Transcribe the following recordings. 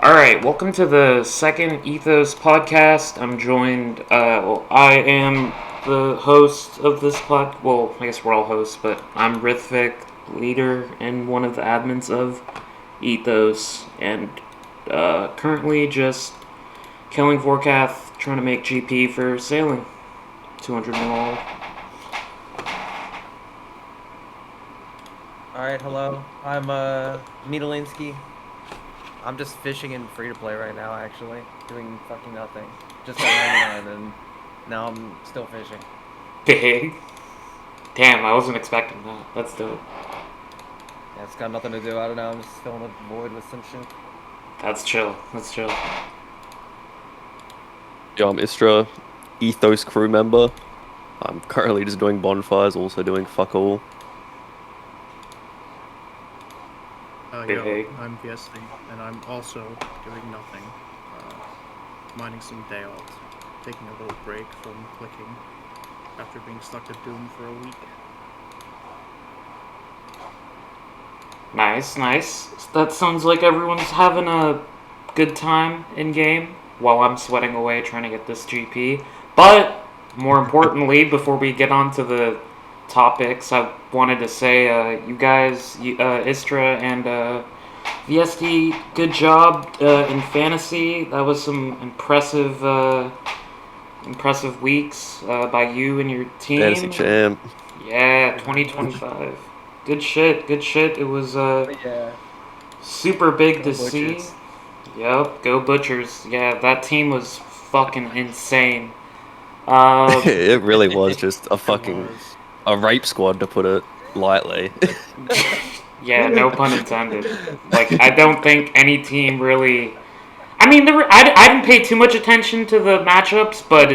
Alright, welcome to the second Ethos Podcast. I'm joined, I am the host of this well, I guess we're all hosts, but I'm Rithvik, leader and one of the admins of Ethos, and currently just killing Vorkath, trying to make GP for sailing. 200 mil all. Alright, hello. I'm Mitalinsky. I'm just fishing in free to play right now, actually. Doing fucking nothing. Just got 99 and now I'm still fishing. Big. Damn, I wasn't expecting that. That's dope. Yeah, it's got nothing to do. I don't know. I'm just filling the void with some shit. That's chill. That's chill. Yeah, I'm Istra, Ethos crew member. I'm currently just doing bonfires, also doing fuck all. Big. I'm VSD, and I'm also doing nothing. Mining some day alt, taking a little break from clicking after being stuck at Doom for a week. Nice. That sounds like everyone's having a good time in game while I'm sweating away trying to get this GP. But more importantly, before we get on to the topics, I wanted to say, you guys, Istra and VSD, good job in fantasy. That was some impressive weeks by you and your team. Fantasy champ. Yeah, 2025. Good shit. It was super big to see. Yep, go Butchers. Yeah, that team was fucking insane. It really was just a rape squad, to put it lightly. Yeah, no pun intended. Like, I don't think any team really. I mean, I didn't pay too much attention to the matchups, but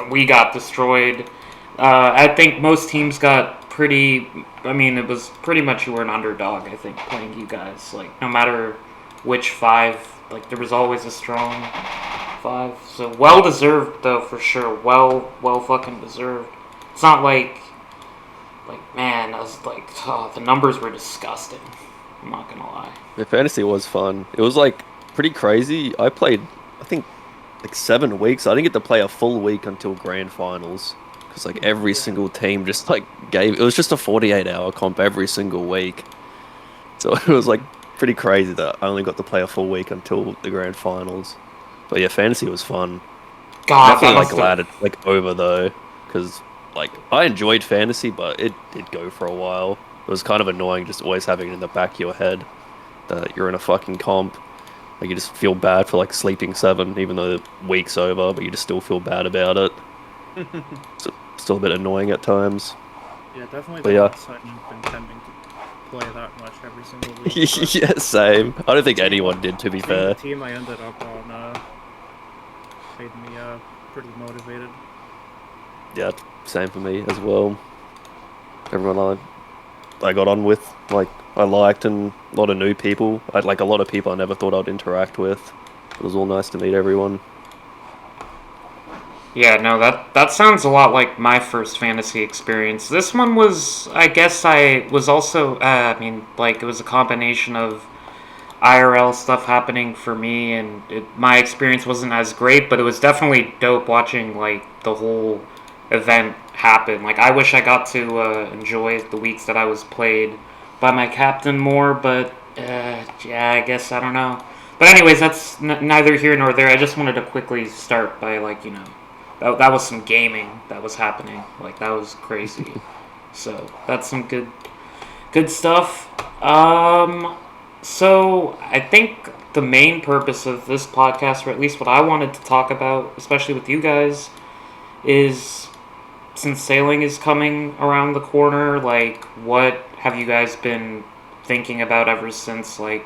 we got destroyed. I think most teams got pretty. I mean, it was pretty much you were an underdog. I think playing you guys, like, no matter which five, like, there was always a strong five. So well deserved though, for sure. Well fucking deserved. It's not like man, I was like, oh, the numbers were disgusting. I'm not gonna lie. The fantasy was fun. It was like pretty crazy. I played, I think, like 7 weeks. I didn't get to play a full week until grand finals because like every single team just like it was just a 48-hour comp every single week. So it was like pretty crazy that I only got to play a full week until the grand finals. But yeah, fantasy was fun. God, Definitely like glad it's like over though, because like I enjoyed fantasy, but it did go for a while. It was kind of annoying just always having it in the back of your head that you're in a fucking comp. Like you just feel bad for like sleeping 7, even though the week's over, but you just still feel bad about it. So, still a bit annoying at times. Yeah, definitely. But yeah. Last time you've been tending to play that much every single week. Yeah, same. I don't think anyone did, to be fair. The team I ended up on made me pretty motivated. Yeah, same for me as well. Everyone I got on with, like, I liked, and a lot of new people. I'd like a lot of people I never thought I'd interact with. It was all nice to meet everyone. Yeah, no, that sounds a lot like my first fantasy experience. This one was, I guess I was also, it was a combination of IRL stuff happening for me, and my experience wasn't as great, but it was definitely dope watching, like, the whole event happen. Like, I wish I got to enjoy the weeks that I was played by my captain more, but, yeah, I guess, I don't know. But anyways, that's neither here nor there. I just wanted to quickly start by, like, that was some gaming that was happening. Like, that was crazy. So, that's some good stuff. So, I think the main purpose of this podcast, or at least what I wanted to talk about, especially with you guys, is since sailing is coming around the corner, like, what have you guys been thinking about ever since, like,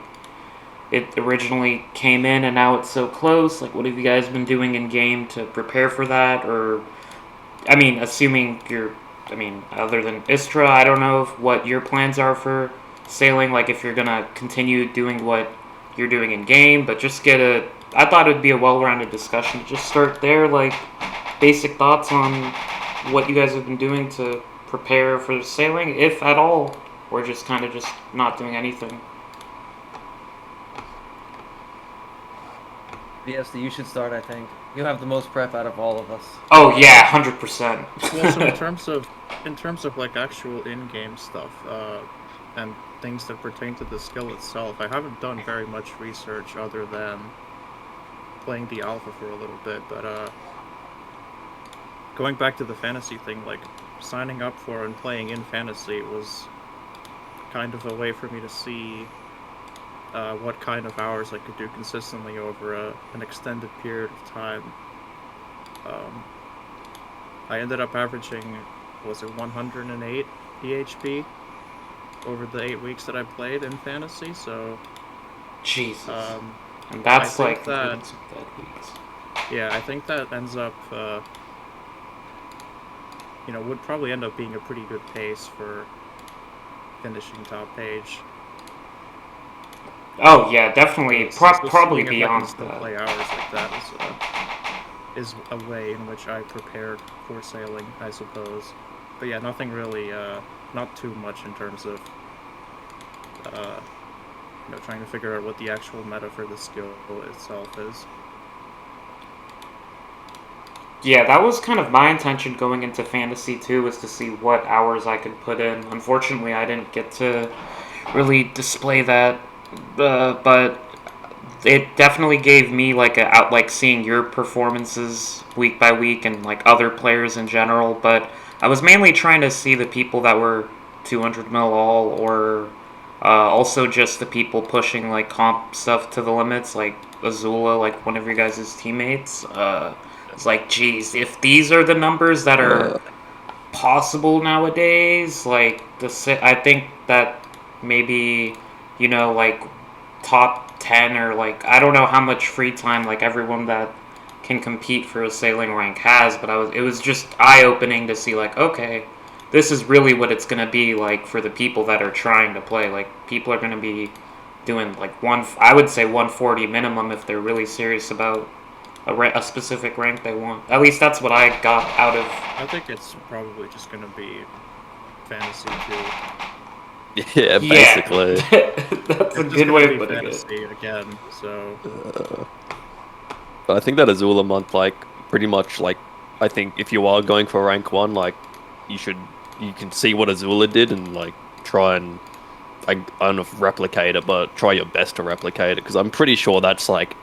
it originally came in and now it's so close? Like, what have you guys been doing in game to prepare for that? Or, assuming other than Istra, I don't know what your plans are for sailing, like if you're gonna continue doing what you're doing in game, but just I thought it would be a well-rounded discussion to just start there, like basic thoughts on what you guys have been doing to prepare for sailing, if at all, or just kind of just not doing anything. VSD, you should start. I think you have the most prep out of all of us. Oh yeah, 100%. Well, so in terms of like actual in-game stuff, and things that pertain to the skill itself, I haven't done very much research other than playing the alpha for a little bit. But going back to the fantasy thing, like signing up for and playing in fantasy was kind of a way for me to see what kind of hours I could do consistently over an extended period of time. I ended up averaging, was it 108 EHP over the 8 weeks that I played in fantasy, so... Jesus. Um, And that's I like think that- including some dead weeks. yeah, I think that ends up, would probably end up being a pretty good pace for finishing top page. Oh yeah, definitely. So Probably seeing if I can beyond still that. play hours like that is a way in which I prepared for sailing, I suppose. But yeah, nothing really, not too much in terms of, trying to figure out what the actual meta for the skill itself is. Yeah, that was kind of my intention going into fantasy too, was to see what hours I could put in. Unfortunately, I didn't get to really display that, but it definitely gave me like seeing your performances week by week and like other players in general. But I was mainly trying to see the people that were 200 mil all, or also just the people pushing like comp stuff to the limits, like Azula, like one of your guys' teammates. It's like, geez, if these are the numbers that are possible nowadays, like I think that maybe, like top 10, or like I don't know how much free time like everyone that can compete for a sailing rank has, but it was just eye opening to see like, okay, this is really what it's gonna be like for the people that are trying to play. Like people are gonna be doing like I would say 140 minimum if they're really serious about a specific rank they want. At least that's what I got out of. I think it's probably just going to be fantasy too. Yeah, basically. That's a It's just good gonna way be of putting it. fantasy again, so... But I think that Azula month, like, pretty much, like, I think if you are going for rank 1, like, you can see what Azula did and, like, try and, I don't know if replicate it, but try your best to replicate it, because I'm pretty sure that's, like,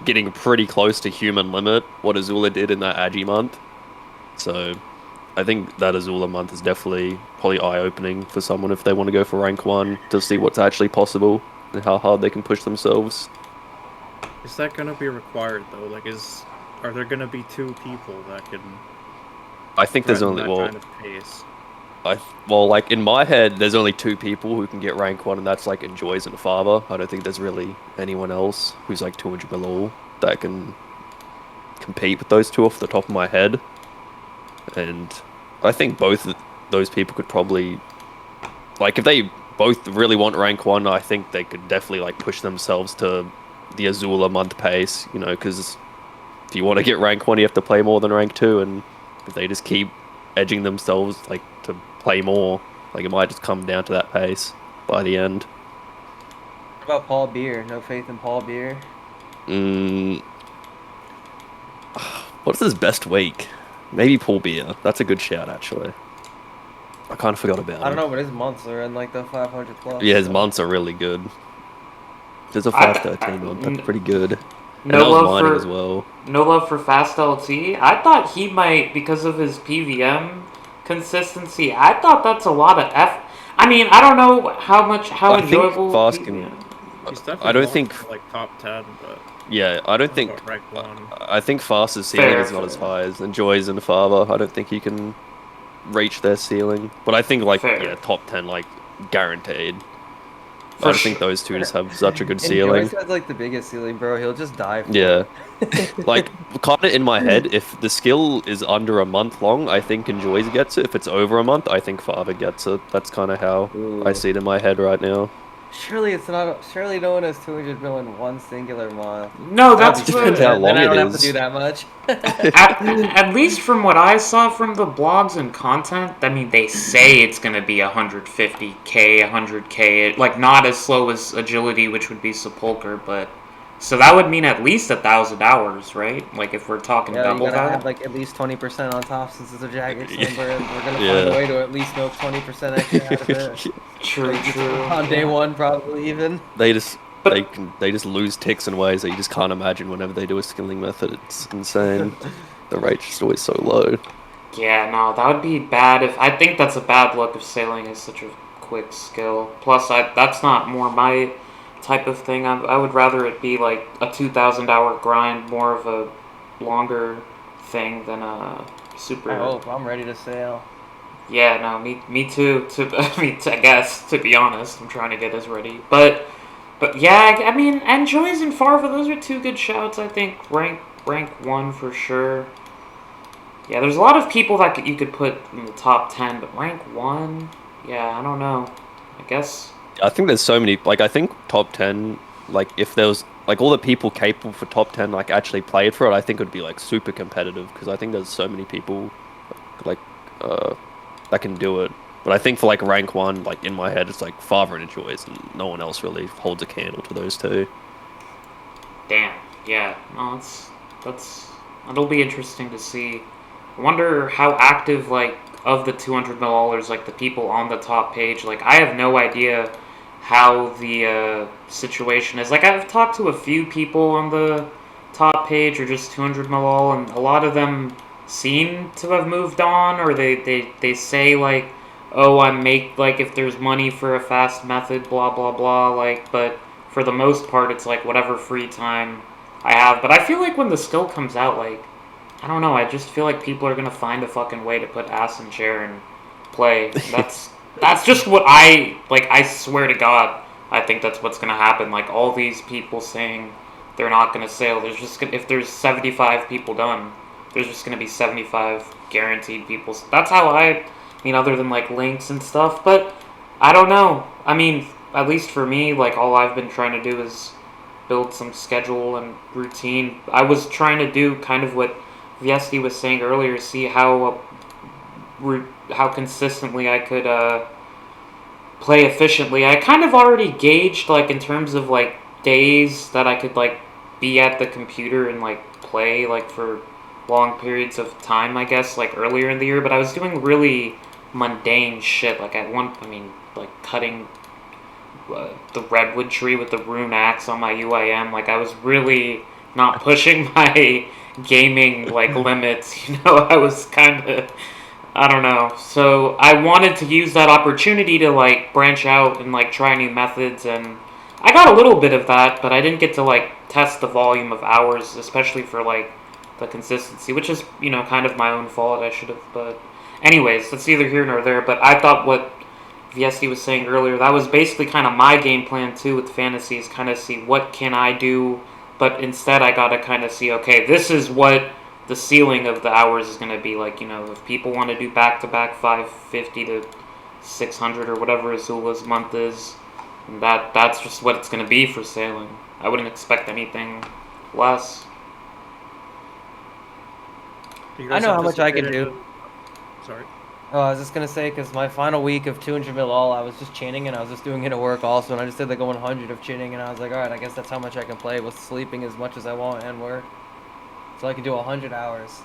getting pretty close to human limit, what Azula did in that Agi month. So, I think that Azula month is definitely probably eye-opening for someone if they want to go for rank 1 to see what's actually possible and how hard they can push themselves. Is that gonna be required though? Like, are there gonna be 2 people that can I think there's threaten only, that well, kind of pace? like in my head, there's only 2 people who can get rank 1, and that's like Enjoys and Father. I don't think there's really anyone else who's like 200 below that can compete with those 2 off the top of my head. And I think both those people could probably, like, if they both really want rank 1, I think they could definitely like push themselves to the Azula month pace, because if you want to get rank 1, you have to play more than rank 2, and if they just keep edging themselves like to play more, like it might just come down to that pace by the end. What about Paul Beer? No faith in Paul Beer? What's his best week? Maybe Paul Beer. That's a good shout, actually. I kind of forgot about him. I don't know, but his months are in like the 500 plus. Yeah, his so. months are really good. There's a 513 month. That's pretty good. No and that was love mining for as well. no love for Fast LT. I thought he might, because of his PVM consistency. I thought that's a lot of F. I mean, I don't know how I think enjoyable Fast PVM. He's definitely I don't not think. like top 10, but Yeah, I don't think. about rank 1. I think Fast's ceiling Fair, is not as fair. high as Enjoys and Father. I don't think he can reach their ceiling. But I think, like, Fair. yeah, top 10, like, guaranteed. For I just think sure. those 2 just have such a good And ceiling. Joyce has like the biggest ceiling, bro. He'll just die for Yeah. it. Like, kind of in my head, if the skill is under a month long, I think Enjoys gets it. If it's over a month, I think Father gets it. That's kind of how I see it in my head right now. Surely it's not. Surely no one has 200 mil in one singular month. No, that's That'd be Depends what. how then long I don't it have to is. do that much. At least from what I saw from the blogs and content, I mean, they say it's going to be 150k, 100k, like not as slow as Agility, which would be Sepulcher, but So that would mean at least 1,000 hours, right? Like if we're talking Yeah, you double gotta that. have like at least 20% on top since it's a Jagex number. And we're gonna find Yeah. a way to at least milk 20% extra out of it. True, Like, true. on day yeah. one, probably even. They just But they just lose ticks in ways that you just can't imagine whenever they do a skilling method. It's insane. The rate's just always so low. yeah, no, that would be bad if I think that's a bad look if sailing is such a quick skill. Plus, that's not more my type of thing. I would rather it be like a 2,000 hour grind, more of a longer thing than a super. I hope I'm ready to sail. Yeah, no, me too. I guess to be honest, I'm trying to get us ready. But yeah, I mean, and Joyce and Farva, those are two good shouts. I think rank 1 for sure. Yeah, there's a lot of people that you could put in the top 10, but rank 1, yeah, I don't know. I guess. I think there's so many. Like I think top 10. Like if there was like all the people capable for top 10 like actually played for it, I think it would be like super competitive because I think there's so many people like that can do it. But I think for like rank 1, like in my head, it's like Farva and Joyce, and no one else really holds a candle to those two. Damn. Yeah. No, that'll be interesting to see. I wonder how active, like, of the 200 milliliters, like the people on the top page. Like, I have no idea how the situation is. Like, I've talked to a few people on the top page or just 200 millil, and a lot of them seem to have moved on, or they say like, oh, like if there's money for a fast method, blah blah blah. Like, but for the most part, it's like whatever free time I have. But I feel like when the skill comes out, like, I don't know, I just feel like people are gonna find a fucking way to put ass in chair and play. That's just what I like. I swear to God, I think that's what's gonna happen. Like all these people saying they're not gonna sail. There's just if there's 75 people done, there's just gonna be 75 guaranteed people. That's how I mean, other than like links and stuff. But I don't know. I mean, at least for me, like all I've been trying to do is build some schedule and routine. I was trying to do kind of what Viesti was saying earlier, see how consistently I could play efficiently. I kind of already gauged like in terms of like days that I could like be at the computer and like play like for long periods of time, I guess, like earlier in the year, but I was doing really mundane shit. Like at one, I mean, like cutting the redwood tree with the rune axe on my UIM. Like I was really not pushing my gaming like limits. You know, I was kind of, I don't know. So I wanted to use that opportunity to like branch out and like try new methods, and I got a little bit of that, but I didn't get to like test the volume of hours, especially for like the consistency, which is, you know, kind of my own fault. I should have, but anyways, that's neither here nor there. But I thought what Viesti was saying earlier, that was basically kind of my game plan too with fantasy, is kind of see what can I do, but instead I gotta kind of see, okay, this is what the ceiling of the hours is going to be. Like, you know, if people want to do back-to-back 550 to 600 or whatever Azula's month is, that's just what it's going to be for sailing. I wouldn't expect anything less. I know how much I can do. Sorry. Oh, I was just gonna say, because my final week of 200 mil all, I was just chinning, and I was just doing it at work also, and I just did like a 100 of chinning, and I was like, alright, I guess that's how much I can play with sleeping as much as I want and work. So I can do 100 hours.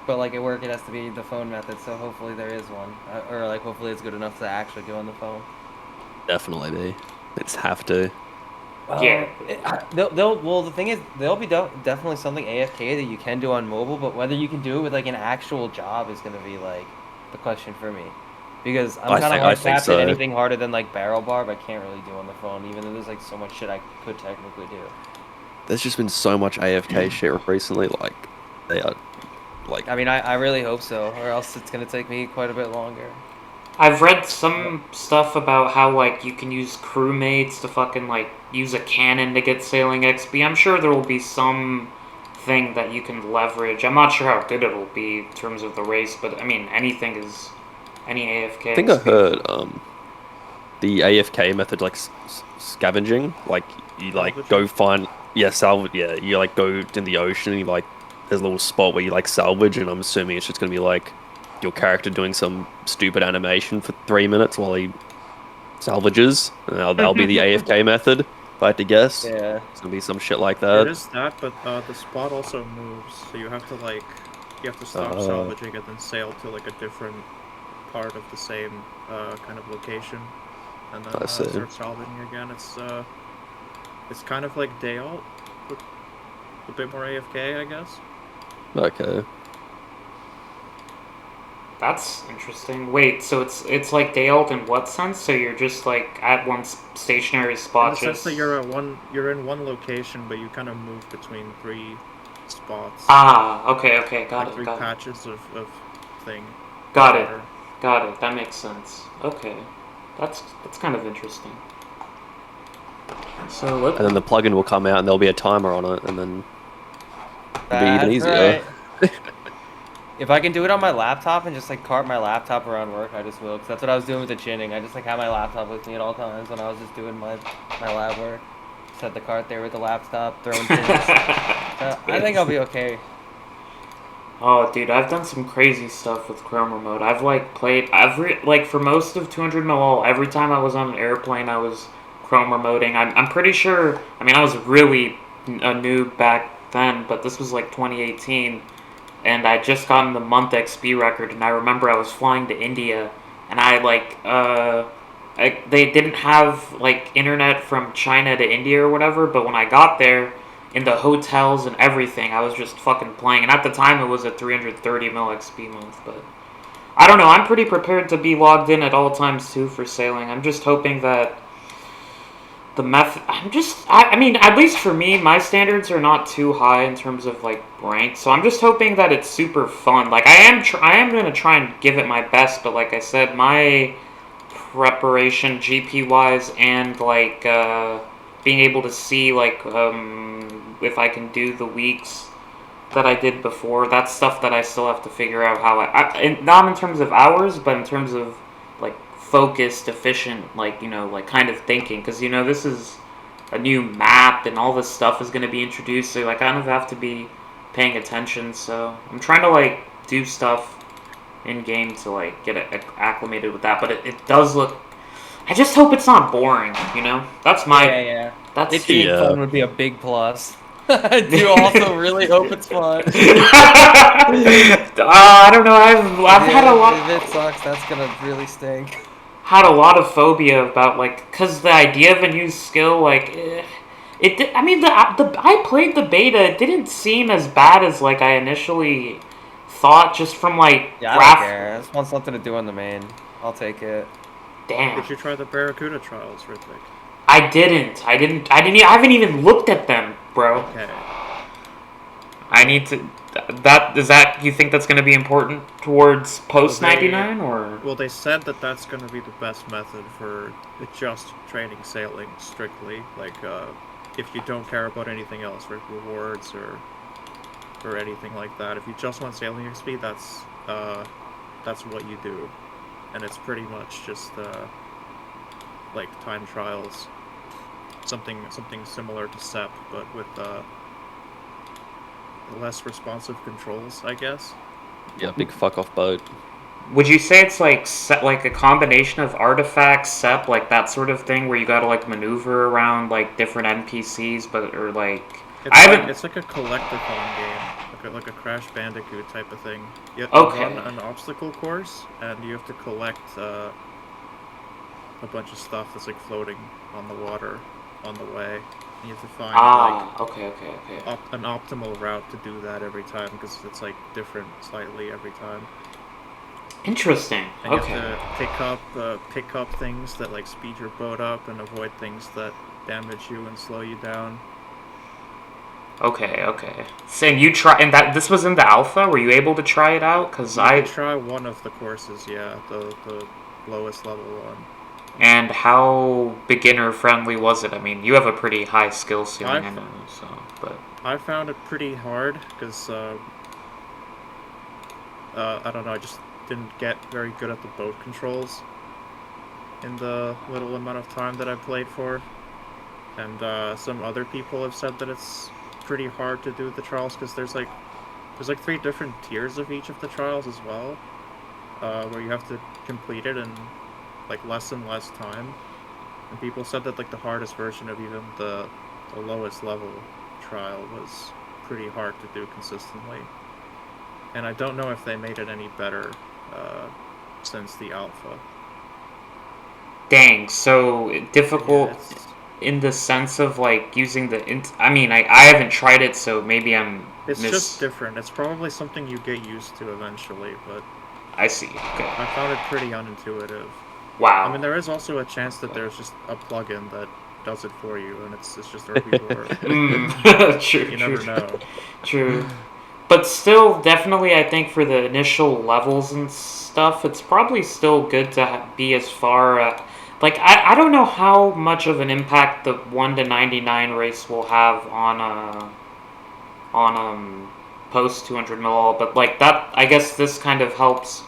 But like at work, it has to be the phone method, so hopefully there is one. Or like hopefully it's good enough to actually do on the phone. Definitely, they just have to. Yeah. Well, the thing is, there'll be definitely something AFK that you can do on mobile, but whether you can do it with like an actual job is gonna be like the question for me, because I'm kind of hard capped so. at anything harder than like barrel barb. I can't really do on the phone, even though there's like so much shit I could technically do. There's just been so much AFK shit recently. Like they are, like. I mean, I really hope so, or else it's gonna take me quite a bit longer. I've read some stuff about how, like, you can use crewmates to fucking, like, use a cannon to get sailing XP. I'm sure there will be some thing that you can leverage. I'm not sure how good it'll be in terms of the race, but, I mean, anything is... Any AFK. I think I heard the AFK method, like, scavenging. Like, you, like, go find... Yeah, salvage. Yeah, you, like, go in the ocean and you, like... There's a little spot where you, like, salvage, and I'm assuming it's just going to be, like... your character doing some stupid animation for 3 minutes while he salvages. And that'll be the AFK method. If I had to guess, Yeah. it's gonna be some shit like It that. is that, but the spot also moves, so you have to stop salvaging and then sail to like a different part of the same kind of location, and then I see. start salvaging again. It's kind of like day alt, with a bit more AFK, I guess. Okay. That's interesting. Wait, so it's like day alt in what sense? So you're just like at one stationary In spot, the sense just that you're in one location, but you kind of move between three spots, okay, got like it, three got it, patches of thing. got it, water. got it. That makes sense. Okay, that's kind of interesting. So And then the plugin will come out and there'll be a timer on it, and then it'll be even That's easier. right. If I can do it on my laptop and just like cart my laptop around work, I just will. Cause that's what I was doing with the chinning. I just like had my laptop with me at all times when I was just doing my lab work. Just had the cart there with the laptop, throwing chins. So I think I'll be okay. Oh, dude, I've done some crazy stuff with Chrome Remote. I've like played like for most of 200 mil. Every time I was on an airplane, I was Chrome Remoting. I'm pretty sure. I mean, I was really a noob back then, but this was like 2018, and I just gotten the month XP record. And I remember I was flying to India, and they didn't have like internet from China to India or whatever. But when I got there, in the hotels and everything, I was just fucking playing. And at the time, it was a 330 mil XP month. But I don't know. I'm pretty prepared to be logged in at all times too for sailing. I'm just hoping that the method. I mean, at least for me, my standards are not too high in terms of like rank. So I'm just hoping that it's super fun. Like I am gonna try and give it my best. But like I said, my preparation GP wise and like being able to see like if I can do the weeks that I did before, that's stuff that I still have to figure out how not in terms of hours, but in terms of like focused, efficient, like like kind of thinking, because this is a new map and all this stuff is going to be introduced, so like I kind of have to be paying attention. So I'm trying to like do stuff in game to like get acclimated with that, but it does look. I just hope it's not boring. That's my. Yeah. That's It being Yeah. fun would be a big plus. I do also really hope it's fun. I don't know. I've had a lot. If it sucks, that's gonna really stink. Had a lot of phobia about like, cause the idea of a new skill, like, I mean, I played the beta. It didn't seem as bad as like I initially thought, just from like Yeah, I don't care. I just want something to do on the main. I'll take it. Damn. Did you try the Barracuda trials, Ritvik? I didn't. I haven't even looked at them, bro. Okay. I need to. You think that's going to be important towards post 99 or? Well, they said that that's going to be the best method for just training sailing strictly. Like, if you don't care about anything else, like rewards or anything like that. If you just want sailing XP, that's what you do, and it's pretty much just like time trials, something similar to SEP, but with less responsive controls, I guess. Yeah, big fuck off boat. Would you say it's like a combination of artifacts, SEP, like that sort of thing, where you gotta like maneuver around like different NPCs, or like it's like a collectathon game, like a Crash Bandicoot type of thing. You have to run an obstacle course, and you have to collect a bunch of stuff that's like floating on the water on the way. You have to find an optimal route to do that every time, because it's like different slightly every time. Interesting. And you have to pick up things that like speed your boat up and avoid things that damage you and slow you down. Okay. So this was in the alpha. Were you able to try it out? Cause I try one of the courses, yeah, the lowest level one. And how beginner friendly was it? I mean, you have a pretty high skill ceiling, I know. So, but I found it pretty hard because I don't know. I just didn't get very good at the boat controls in the little amount of time that I played for. And some other people have said that it's pretty hard to do the trials because there's like 3 different tiers of each of the trials as well, where you have to complete it in like less and less time. And people said that like the hardest version of even the lowest level trial was pretty hard to do consistently. And I don't know if they made it any better since the alpha. Dang, so difficult in the sense of like using the I mean, I haven't tried it, so maybe it's just different. It's probably something you get used to eventually, but I see. Okay. I found it pretty unintuitive. Wow. I mean, there is also a chance that there's just a plugin that does it for you, and it's just there people are. True. You never know. True. But still, definitely, I think for the initial levels and stuff, it's probably still good to be as far. Like, I don't know how much of an impact the 1 to 99 race will have on post 200 mil, but like that, I guess this kind of helps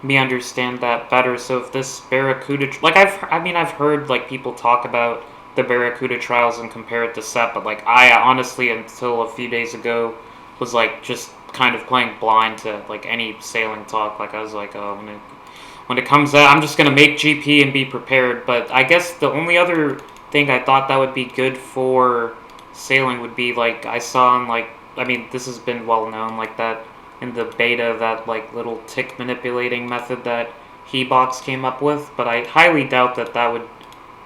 me understand that better. So if this Barracuda, like I've heard like people talk about the Barracuda trials and compare it to SEP, but like I honestly until a few days ago was like just kind of playing blind to like any sailing talk. Like I was like, oh, when it comes out, I'm just gonna make GP and be prepared. But I guess the only other thing I thought that would be good for sailing would be like I saw in like, I mean, this has been well known, like that in the beta, that like little tick manipulating method that Hebox came up with, but I highly doubt that that would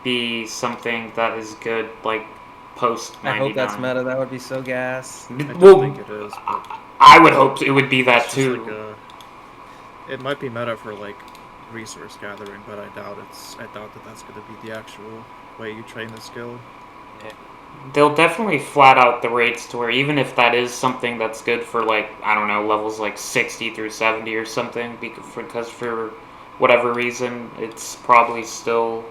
be something that is good like post 99. I hope that's meta. That would be so gas. I don't think it is, but I would hope it would be that too. Like it might be meta for like resource gathering, but I doubt that that's going to be the actual way you train the skill. Yeah. They'll definitely flat out the rates to where even if that is something that's good for like, I don't know, levels like 60 through 70 or something, because for whatever reason it's probably still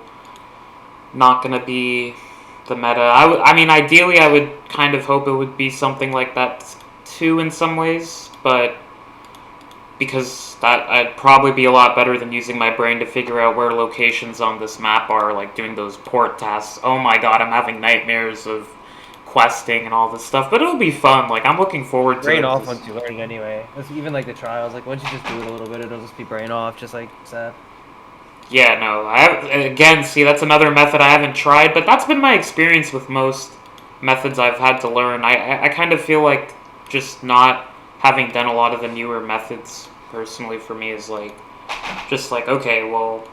not going to be the meta. I mean, ideally I would kind of hope it would be something like that too in some ways, but because that'd probably be a lot better than using my brain to figure out where locations on this map are, like doing those port tasks. Oh my god, I'm having nightmares of questing and all this stuff, but it'll be fun. Like, I'm looking forward to it. Brain off once you learn it anyway. That's even like the trials. Like, once you just do it a little bit, it'll just be brain off, just like Seth. Yeah, no. Again, see, that's another method I haven't tried, but that's been my experience with most methods I've had to learn. I kind of feel like just not having done a lot of the newer methods personally for me is like, just like, okay, well,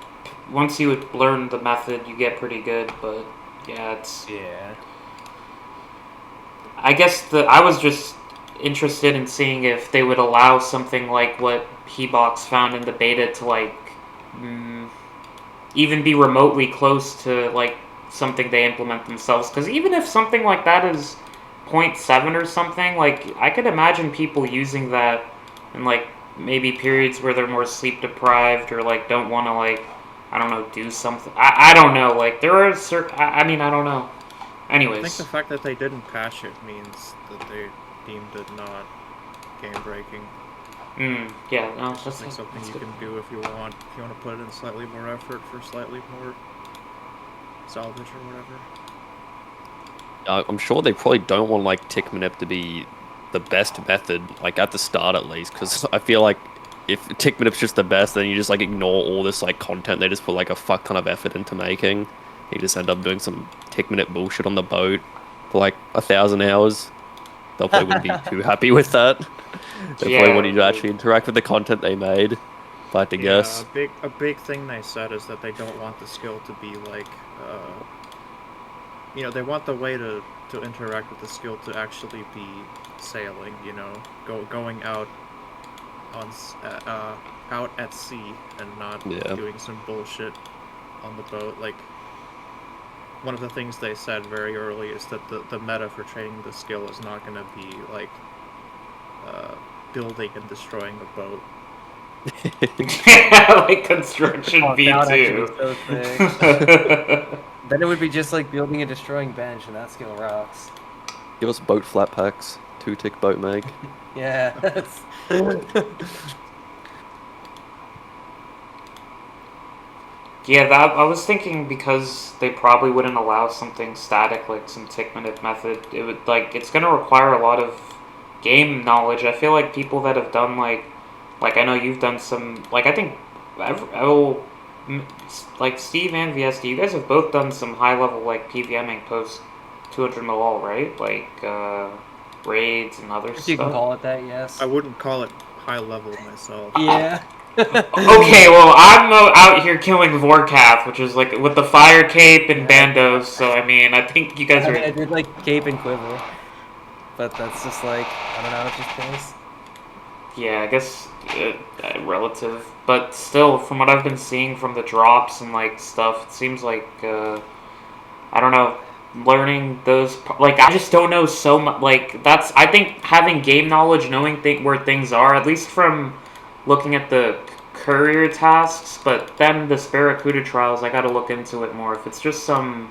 once you learn the method, you get pretty good, but yeah, it's... Yeah. I guess I was just interested in seeing if they would allow something like what Hebox found in the beta to like even be remotely close to like something they implement themselves. Because even if something like that is 0.7 or something, like I could imagine people using that in like maybe periods where they're more sleep deprived or like don't want to like, I don't know, do something. I don't know. Like there are certain. I mean, I don't know. Anyways, I think the fact that they didn't patch it means that they deemed it not game breaking. Yeah, no, it's just like something you can do if you want. If you want to put in slightly more effort for slightly more salvage or whatever. I'm sure they probably don't want like tick manip to be the best method, like at the start at least, because I feel like if tick manip's just the best, then you just like ignore all this like content they just put like a fuck ton of effort into making. You just end up doing some tick manip bullshit on the boat for like 1,000 hours. They'll probably wouldn't be too happy with that. They probably want you to actually interact with the content they made, if I had to guess. A big thing they said is that they don't want the skill to be like, they want the way to interact with the skill to actually be sailing. Going out on out at sea and not doing some bullshit on the boat. Like, one of the things they said very early is that the meta for training the skill is not going to be like building and destroying a boat. Like construction B2. So then it would be just like building and destroying bench, and that skill rocks. Give us boat flat packs, 2-tick boat mag. Yeah. Yeah, I was thinking because they probably wouldn't allow something static like some tick manip method. It would it's gonna require a lot of game knowledge. I feel like people that have done like I know you've done some, like I think like Steve and VSD, you guys have both done some high level like PVMing post 200 mil all, right? Like raids and other If you can stuff. call it that, yes. I wouldn't call it high level myself. Yeah. Okay, well I'm out here killing Vorkath, which is like with the fire cape and bandos. So I mean, I think you guys I mean, I are. did like cape and quiver, but that's just like, I don't know, it's just close. Yeah, I guess relative, but still, from what I've been seeing from the drops and like stuff, it seems like I don't know, learning those like I just don't know so much. Like that's I think having game knowledge, knowing where things are, at least from looking at the courier tasks, but then the Barracuda trials, I got to look into it more. If it's just some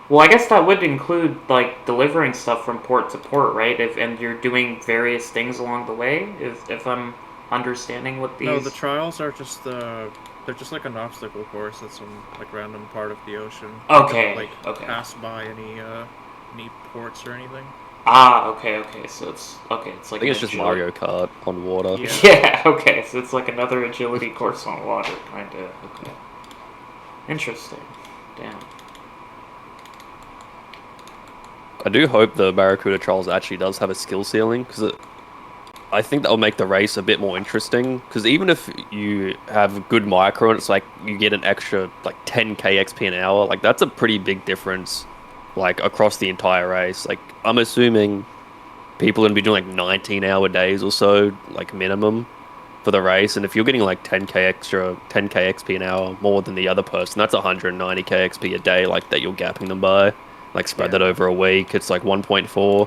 well, I guess that would include like delivering stuff from port to port, right? If and you're doing various things along the way. If I'm understanding what these. No, the trials are just they're just like an obstacle course at some like random part of the ocean. You Okay. don't, Okay. pass by any ports or anything. Ah. Okay. Okay. So it's okay. It's I like think an it's just agility- Mario Kart on water. Yeah. Yeah. Okay. So it's like another agility course on water, kind of. Okay. Interesting. Damn. I do hope the Barracuda Trials actually does have a skill ceiling, because I think that'll make the race a bit more interesting. Because even if you have good micro and it's like you get an extra like 10k XP an hour, like that's a pretty big difference, like across the entire race. Like I'm assuming people are gonna be doing like 19-hour days or so, like minimum, for the race. And if you're getting like 10k extra, 10k XP an hour more than the other person, that's 190k XP a day, like that you're gapping them by. Like spread that over a week, it's like 1.4.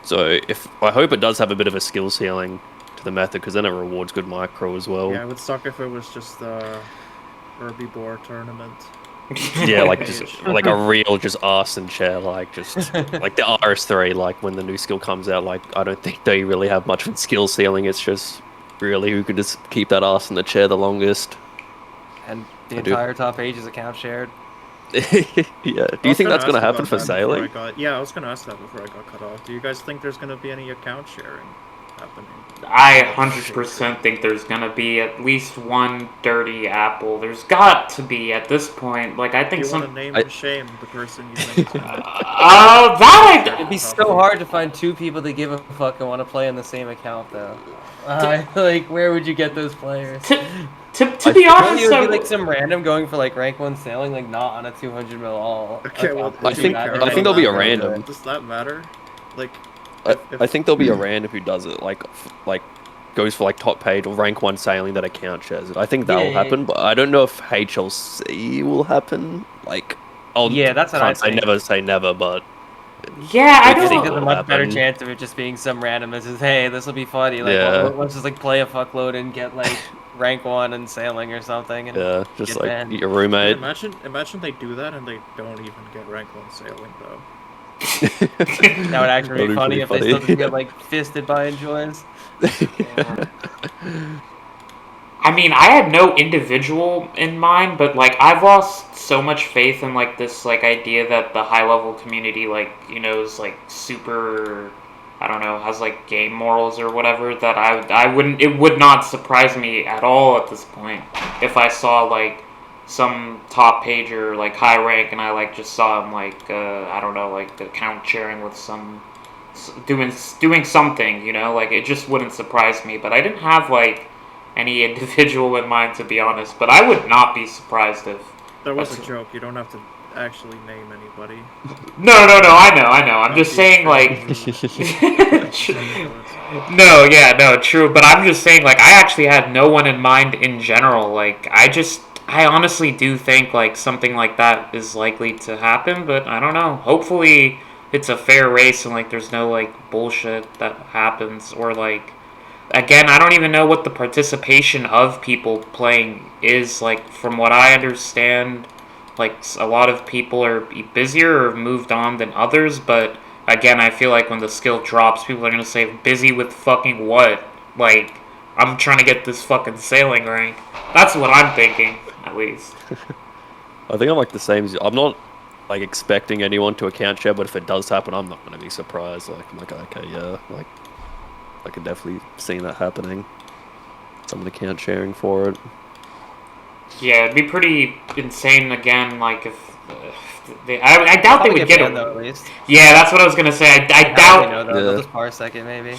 So I hope it does have a bit of a skill ceiling to the method, because then it rewards good micro as well. Yeah, it would suck if it was just the Herbivore tournament. Yeah, like just like a real just arse and chair, like just like the RS3, like when the new skill comes out, like I don't think they really have much of a skill ceiling. It's just really who could just keep that arse in the chair the longest. And the I do. entire top ages account shared. Yeah. Do you think that's gonna happen for sailing? Yeah, I was gonna ask that before I got cut off. Do you guys think there's gonna be any account sharing happening? I 100% think there's gonna be at least one dirty apple. There's got to be at this point. Like I think Do you some. want to name and shame the person you think is gonna That It'd be so hard to find two people that give a fuck and want to play on the same account, though. Like, where would you get those players? to be honest, It would I be like some random going for like rank 1 sailing, like not on a 200 mil all. Okay, well, I think there'll be a random. Does that matter? Like, I think there'll be a random who does it, like goes for like top page or rank 1 sailing that account shares it. I think that'll happen, but I don't know if HLC will happen. Like, Yeah, that's what can't I think. never say never, but yeah, I I think don't. there's a much better happen. chance of it just being some random that says, hey, this will be funny. Like, Yeah. let's just like play a fuckload and get like rank 1 and sailing or something. And yeah, just get like banned. your roommate. imagine they do that and they don't even get rank 1 sailing though. That would actually That'd be be funny pretty if they funny. still just get like fisted by enjoys. I mean, I had no individual in mind, but like I've lost so much faith in like this like idea that the high level community like is like super, I don't know, has like game morals or whatever, that I wouldn't, it would not surprise me at all at this point if I saw like some top pager like high rank and I like just saw him like I don't know, like account sharing with some doing something, like it just wouldn't surprise me. But I didn't have like any individual in mind, to be honest, but I would not be surprised if That was a That's- joke. You don't have to actually name anybody. no, I know, I'm just saying like no, yeah, no, true, but I'm just saying like I actually had no one in mind in general. Like I honestly do think like something like that is likely to happen, but I don't know. Hopefully it's a fair race and like there's no like bullshit that happens, or like again, I don't even know what the participation of people playing is. Like from what I understand, like a lot of people are busier or have moved on than others, but again, I feel like when the skill drops, people are gonna say busy with fucking what? Like I'm trying to get this fucking sailing rank. That's what I'm thinking, at least. I think I'm like the same as you. I'm not like expecting anyone to account share, but if it does happen, I'm not going to be surprised. Like I'm like, okay, yeah, like I could definitely see that happening. Someone account sharing for it. Yeah, it'd be pretty insane again. Like I doubt they would get banned, it. though, at least. Yeah, that's what I was gonna say. I How would they doubt. know, though? Yeah. They'll just parsec it, maybe.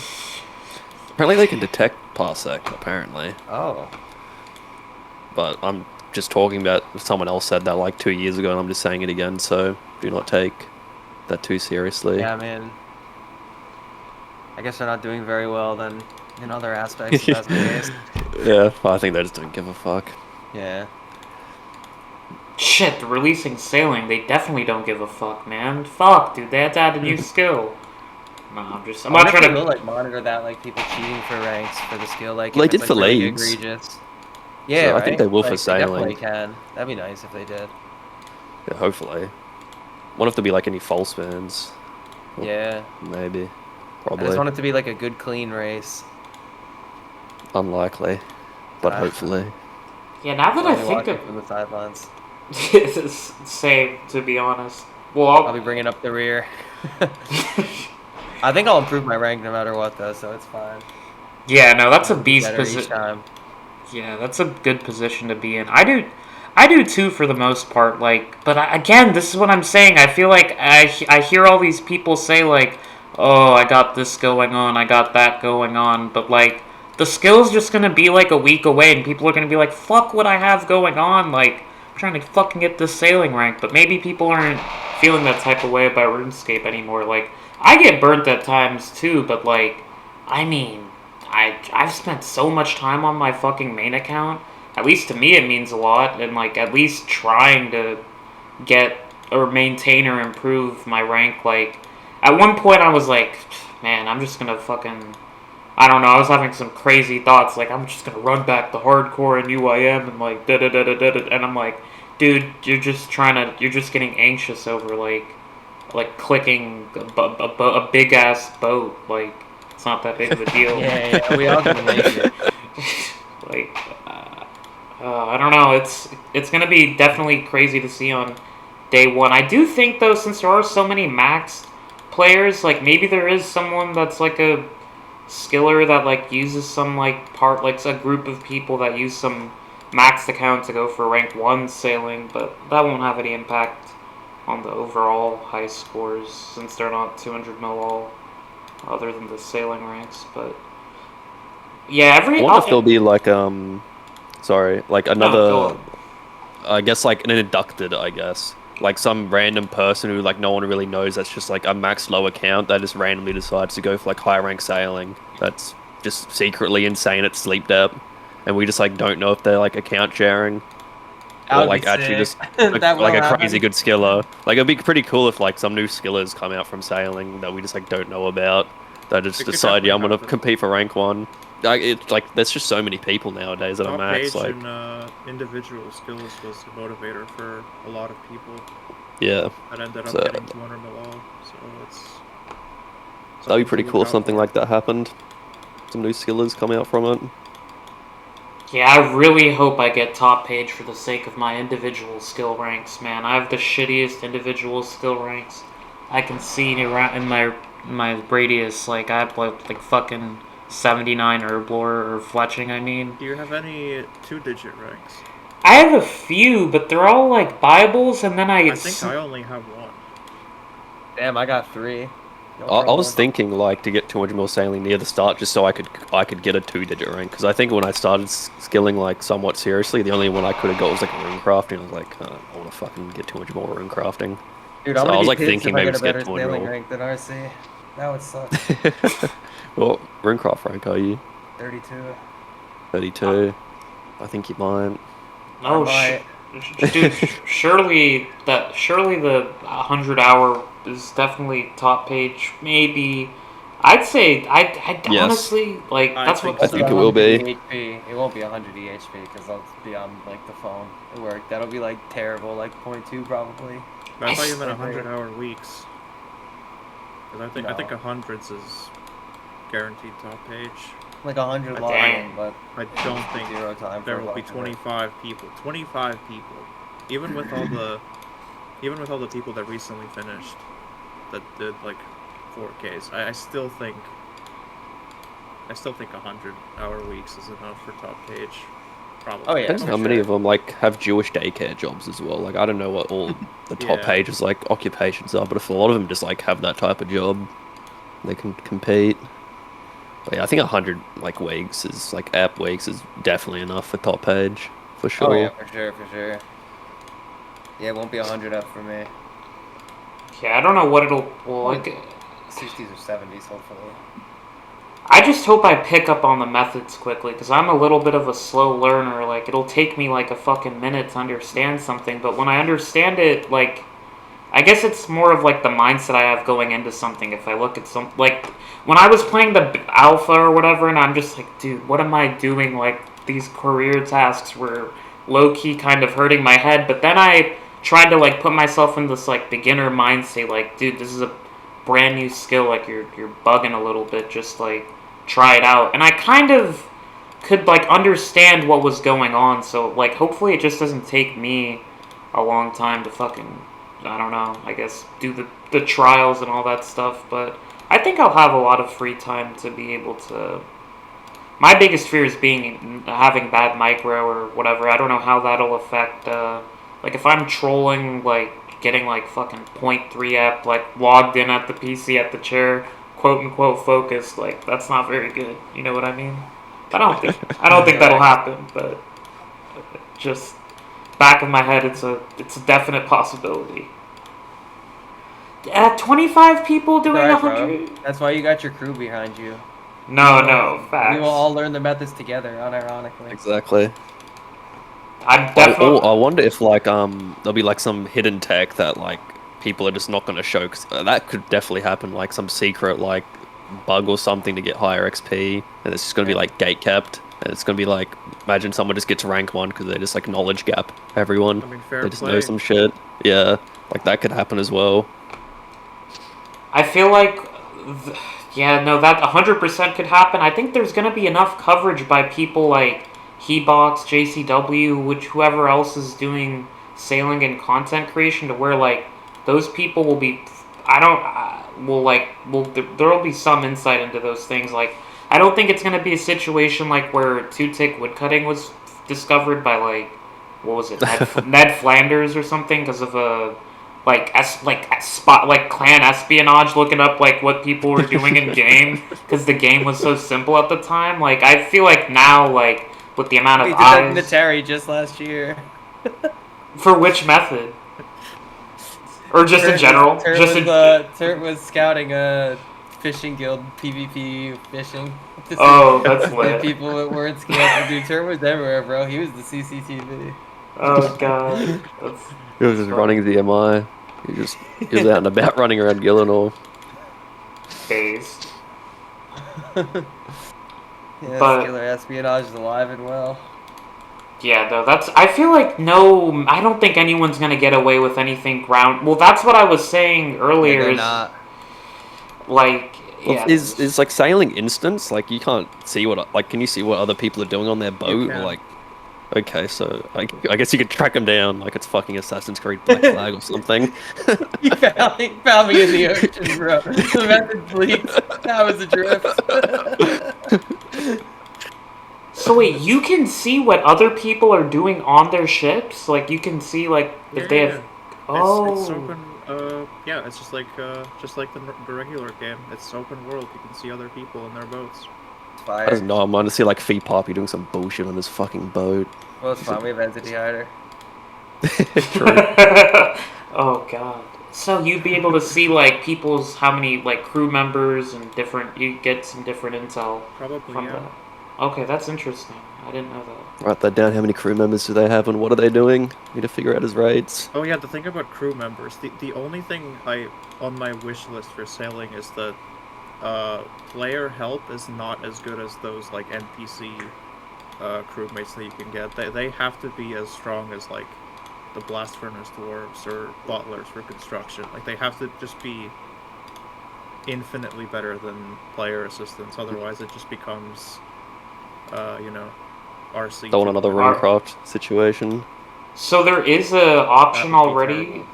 Apparently they can detect parsec, apparently. Oh. But I'm just talking about someone else said that like 2 years ago, and I'm just saying it again, so do not take that too seriously. Yeah, man. I guess they're not doing very well then in other aspects if that's the case. Yeah, I think they just don't give a fuck. Yeah. Shit, they're releasing sailing. They definitely don't give a fuck, man. Fuck, dude. They had to add a new skill. No, I'm not trying to. Will, like, monitor that, like, people cheating for ranks for the skill, like, Well, if they it's, did like, for really leagues. egregious. Yeah, So I right? think they will for Like, they definitely sailing. can. That'd be nice if they did. Yeah, hopefully. Wonder if there'll be like any false bans. Yeah. Maybe. I Probably. just want it to be, like, a good, clean race. Unlikely. But hopefully. Yeah, now that I I'll be think watching of. from the sidelines. Same, to be honest. Well, I'll be bringing up the rear. I think I'll improve my rank no matter what, though, so it's fine. yeah, no, that's a I'll be beast better each position. time. Yeah, that's a good position to be in. I do too for the most part. Like, but again, this is what I'm saying. I feel like I hear all these people say like, "Oh, I got this going on, I got that going on," but like the skill's just gonna be like a week away, and people are gonna be like, "Fuck what I have going on." Like, I'm trying to fucking get this sailing rank, but maybe people aren't feeling that type of way about RuneScape anymore. Like, I get burnt at times too, but like, I mean. I've spent so much time on my fucking main account. At least to me it means a lot, and like at least trying to get or maintain or improve my rank. Like at one point I was like, man, I'm just gonna fucking I don't know, I was having some crazy thoughts like I'm just gonna run back the hardcore in UIM and like da da da da da and I'm like, dude, you're just getting anxious over like clicking a big ass boat like. It's not that big of a deal. Yeah, we all can make it. like, I don't know. It's gonna be definitely crazy to see on day one. I do think though, since there are so many maxed players, like maybe there is someone that's like a skiller that like uses some like part, like a group of people that use some maxed account to go for rank 1 sailing, but that won't have any impact on the overall high scores since they're not 200 mil all. Other than the sailing ranks, but yeah, I wonder if there'll be like sorry, like another I guess like an inducted, I guess. Like some random person who like no one really knows that's just like a max low account that just randomly decides to go for like high rank sailing. That's just secretly insane at sleep depth. And we just like don't know if they're like account sharing. Or like actually just like a crazy good skiller. Like it'd be pretty cool if like some new skillers come out from sailing that we just like don't know about. That just decide, yeah, I'm gonna compete for rank 1. Like it's like there's just so many people nowadays that are max. Like individual skills was the motivator for a lot of people. Yeah. That ended up getting 200 mil all. So that'd be pretty cool if something like that happened. Some new skillers come out from it. Yeah, I really hope I get top page for the sake of my individual skill ranks, man. I have the shittiest individual skill ranks I can see around in my radius. Like I have like fucking 79 herblore or fletching. I mean. Do you have any 2-digit ranks? I have a few, but they're all like Bibles, and then I think I only have 1. Damn, I got 3. I was thinking like to get 200 mil sailing near the start just so I could get a 2-digit rank, because I think when I started skilling like somewhat seriously, the only one I could have got was like rune crafting. I was like, I want to fucking get 200 more rune crafting. Dude, so I was like thinking thinking maybe maybe to get a better 200 sailing mil. rank than RC. That would suck. What runecraft rank are you? 32. 32. I think you might. No, dude. surely the 100-hour is definitely top page. Maybe I'd say I Yes. honestly like that's what I think it will be. EHP. It won't be 100 EHP because I'll be on like the phone at work. That'll be like terrible, like 0.2 probably. I thought you meant 100-hour weeks. Because I think 100s is guaranteed top page. Like 100 Damn. login, but I don't think 0 time there for will be login. 25 people. 25 people, even with all the people that recently finished, that did like 4Ks. I still think 100-hour weeks is enough for top page. probably. Oh, yeah. Depends for how many sure. of them like have Jewish daycare jobs as well. Like I don't know what all the top Yeah. pages like occupations are, but if a lot of them just like have that type of job, they can compete. But yeah, I think 100 like weeks is like app weeks is definitely enough for top page for Oh, yeah, sure. for sure, for sure. Yeah, it won't be 100 up for me. Yeah, I don't know what it'll. Well, Probably like, 60s or 70s, hopefully. I just hope I pick up on the methods quickly because I'm a little bit of a slow learner. Like, it'll take me like a fucking minute to understand something, but when I understand it, like, I guess it's more of like the mindset I have going into something. If I look at some, like, when I was playing the alpha or whatever, and I'm just like, dude, what am I doing? Like, these career tasks were low key kind of hurting my head, but then I tried to like put myself in this like beginner mind state. Like, dude, this is a brand new skill. Like, you're bugging a little bit. Just like try it out, and I kind of could like understand what was going on. So like, hopefully, it just doesn't take me a long time to fucking, I don't know, I guess do the trials and all that stuff. But I think I'll have a lot of free time to be able to. My biggest fear is having bad micro or whatever. I don't know how that'll affect. Like if I'm trolling, like getting like fucking .3 app, like logged in at the PC at the chair, quote unquote focused. Like that's not very good. You know what I mean? I don't think that'll happen. But just back of my head, it's a definite possibility. 25 people doing Alright, bro. 100? That's why you got your crew behind you. No, We facts. will all learn the methods together, unironically. Exactly. I'm Or definitely. I wonder if like there'll be like some hidden tech that like people are just not going to show. 'Cause, that could definitely happen. Like some secret like bug or something to get higher XP, and it's just going to be like gate capped. And it's going to be like imagine someone just gets rank 1 because they just like knowledge gap everyone. I mean, fair They just play. know some shit. Yeah, like that could happen as well. I feel like, yeah, no, that 100% could happen. I think there's going to be enough coverage by people like Hebox, JCW, whoever else is doing sailing and content creation to where, like, those people will be, I don't, will, like, there will be some insight into those things. Like, I don't think it's going to be a situation like where two-tick woodcutting was discovered by, like, what was it, Ned Flanders or something because of a like clan espionage, looking up like what people were doing in game because the game was so simple at the time. Like I feel like now, like with the amount of We did that in the eyes Terry just last year. for which method, or just in general, Turt was scouting a fishing guild PvP fishing to see Oh, that's the lit. people that weren't scaled. Dude, Turt was everywhere, bro. He was the CCTV. Oh god, that's He was just running the MI. He was out and about running around Gillinor. phased. Yeah, But- Skiller espionage is alive and well. Yeah, though that's. I feel like no. I don't think anyone's gonna get away with anything ground. Well, that's what I was saying earlier. Yeah, they're is not. like Well, yeah. is like sailing instance like you can't see what like can you see what other people are doing on their boat? Or, can. like, okay, so I guess you could track them down like it's fucking Assassin's Creed Black Flag or something. He found me in the ocean, bro. The method leaked. That was a drift. So wait, you can see what other people are doing on their ships? Like you can see like if they have. Yeah. Oh. It's open. Yeah, it's just like the regular game. It's open world. You can see other people in their boats. I just know I'm going to see like Fee Poppy doing some bullshit on his fucking boat. Well, it's fine. We have entity hider. True. Oh god. So you'd be able to see like people's how many like crew members and different. You get some different intel Probably, from yeah. that. Okay, that's interesting. I didn't know that. Write that down. How many crew members do they have and what are they doing? Need to figure out his rates. Oh yeah, the thing about crew members. The only thing on my wish list for sailing is that player help is not as good as those like NPC crewmates that you can get. They have to be as strong as like the blast furnace dwarves or butlers for construction. Like they have to just be infinitely better than player assistants. Otherwise, it just becomes, RC. Don't want another Runecraft situation. So there is a option That would be already. terrible.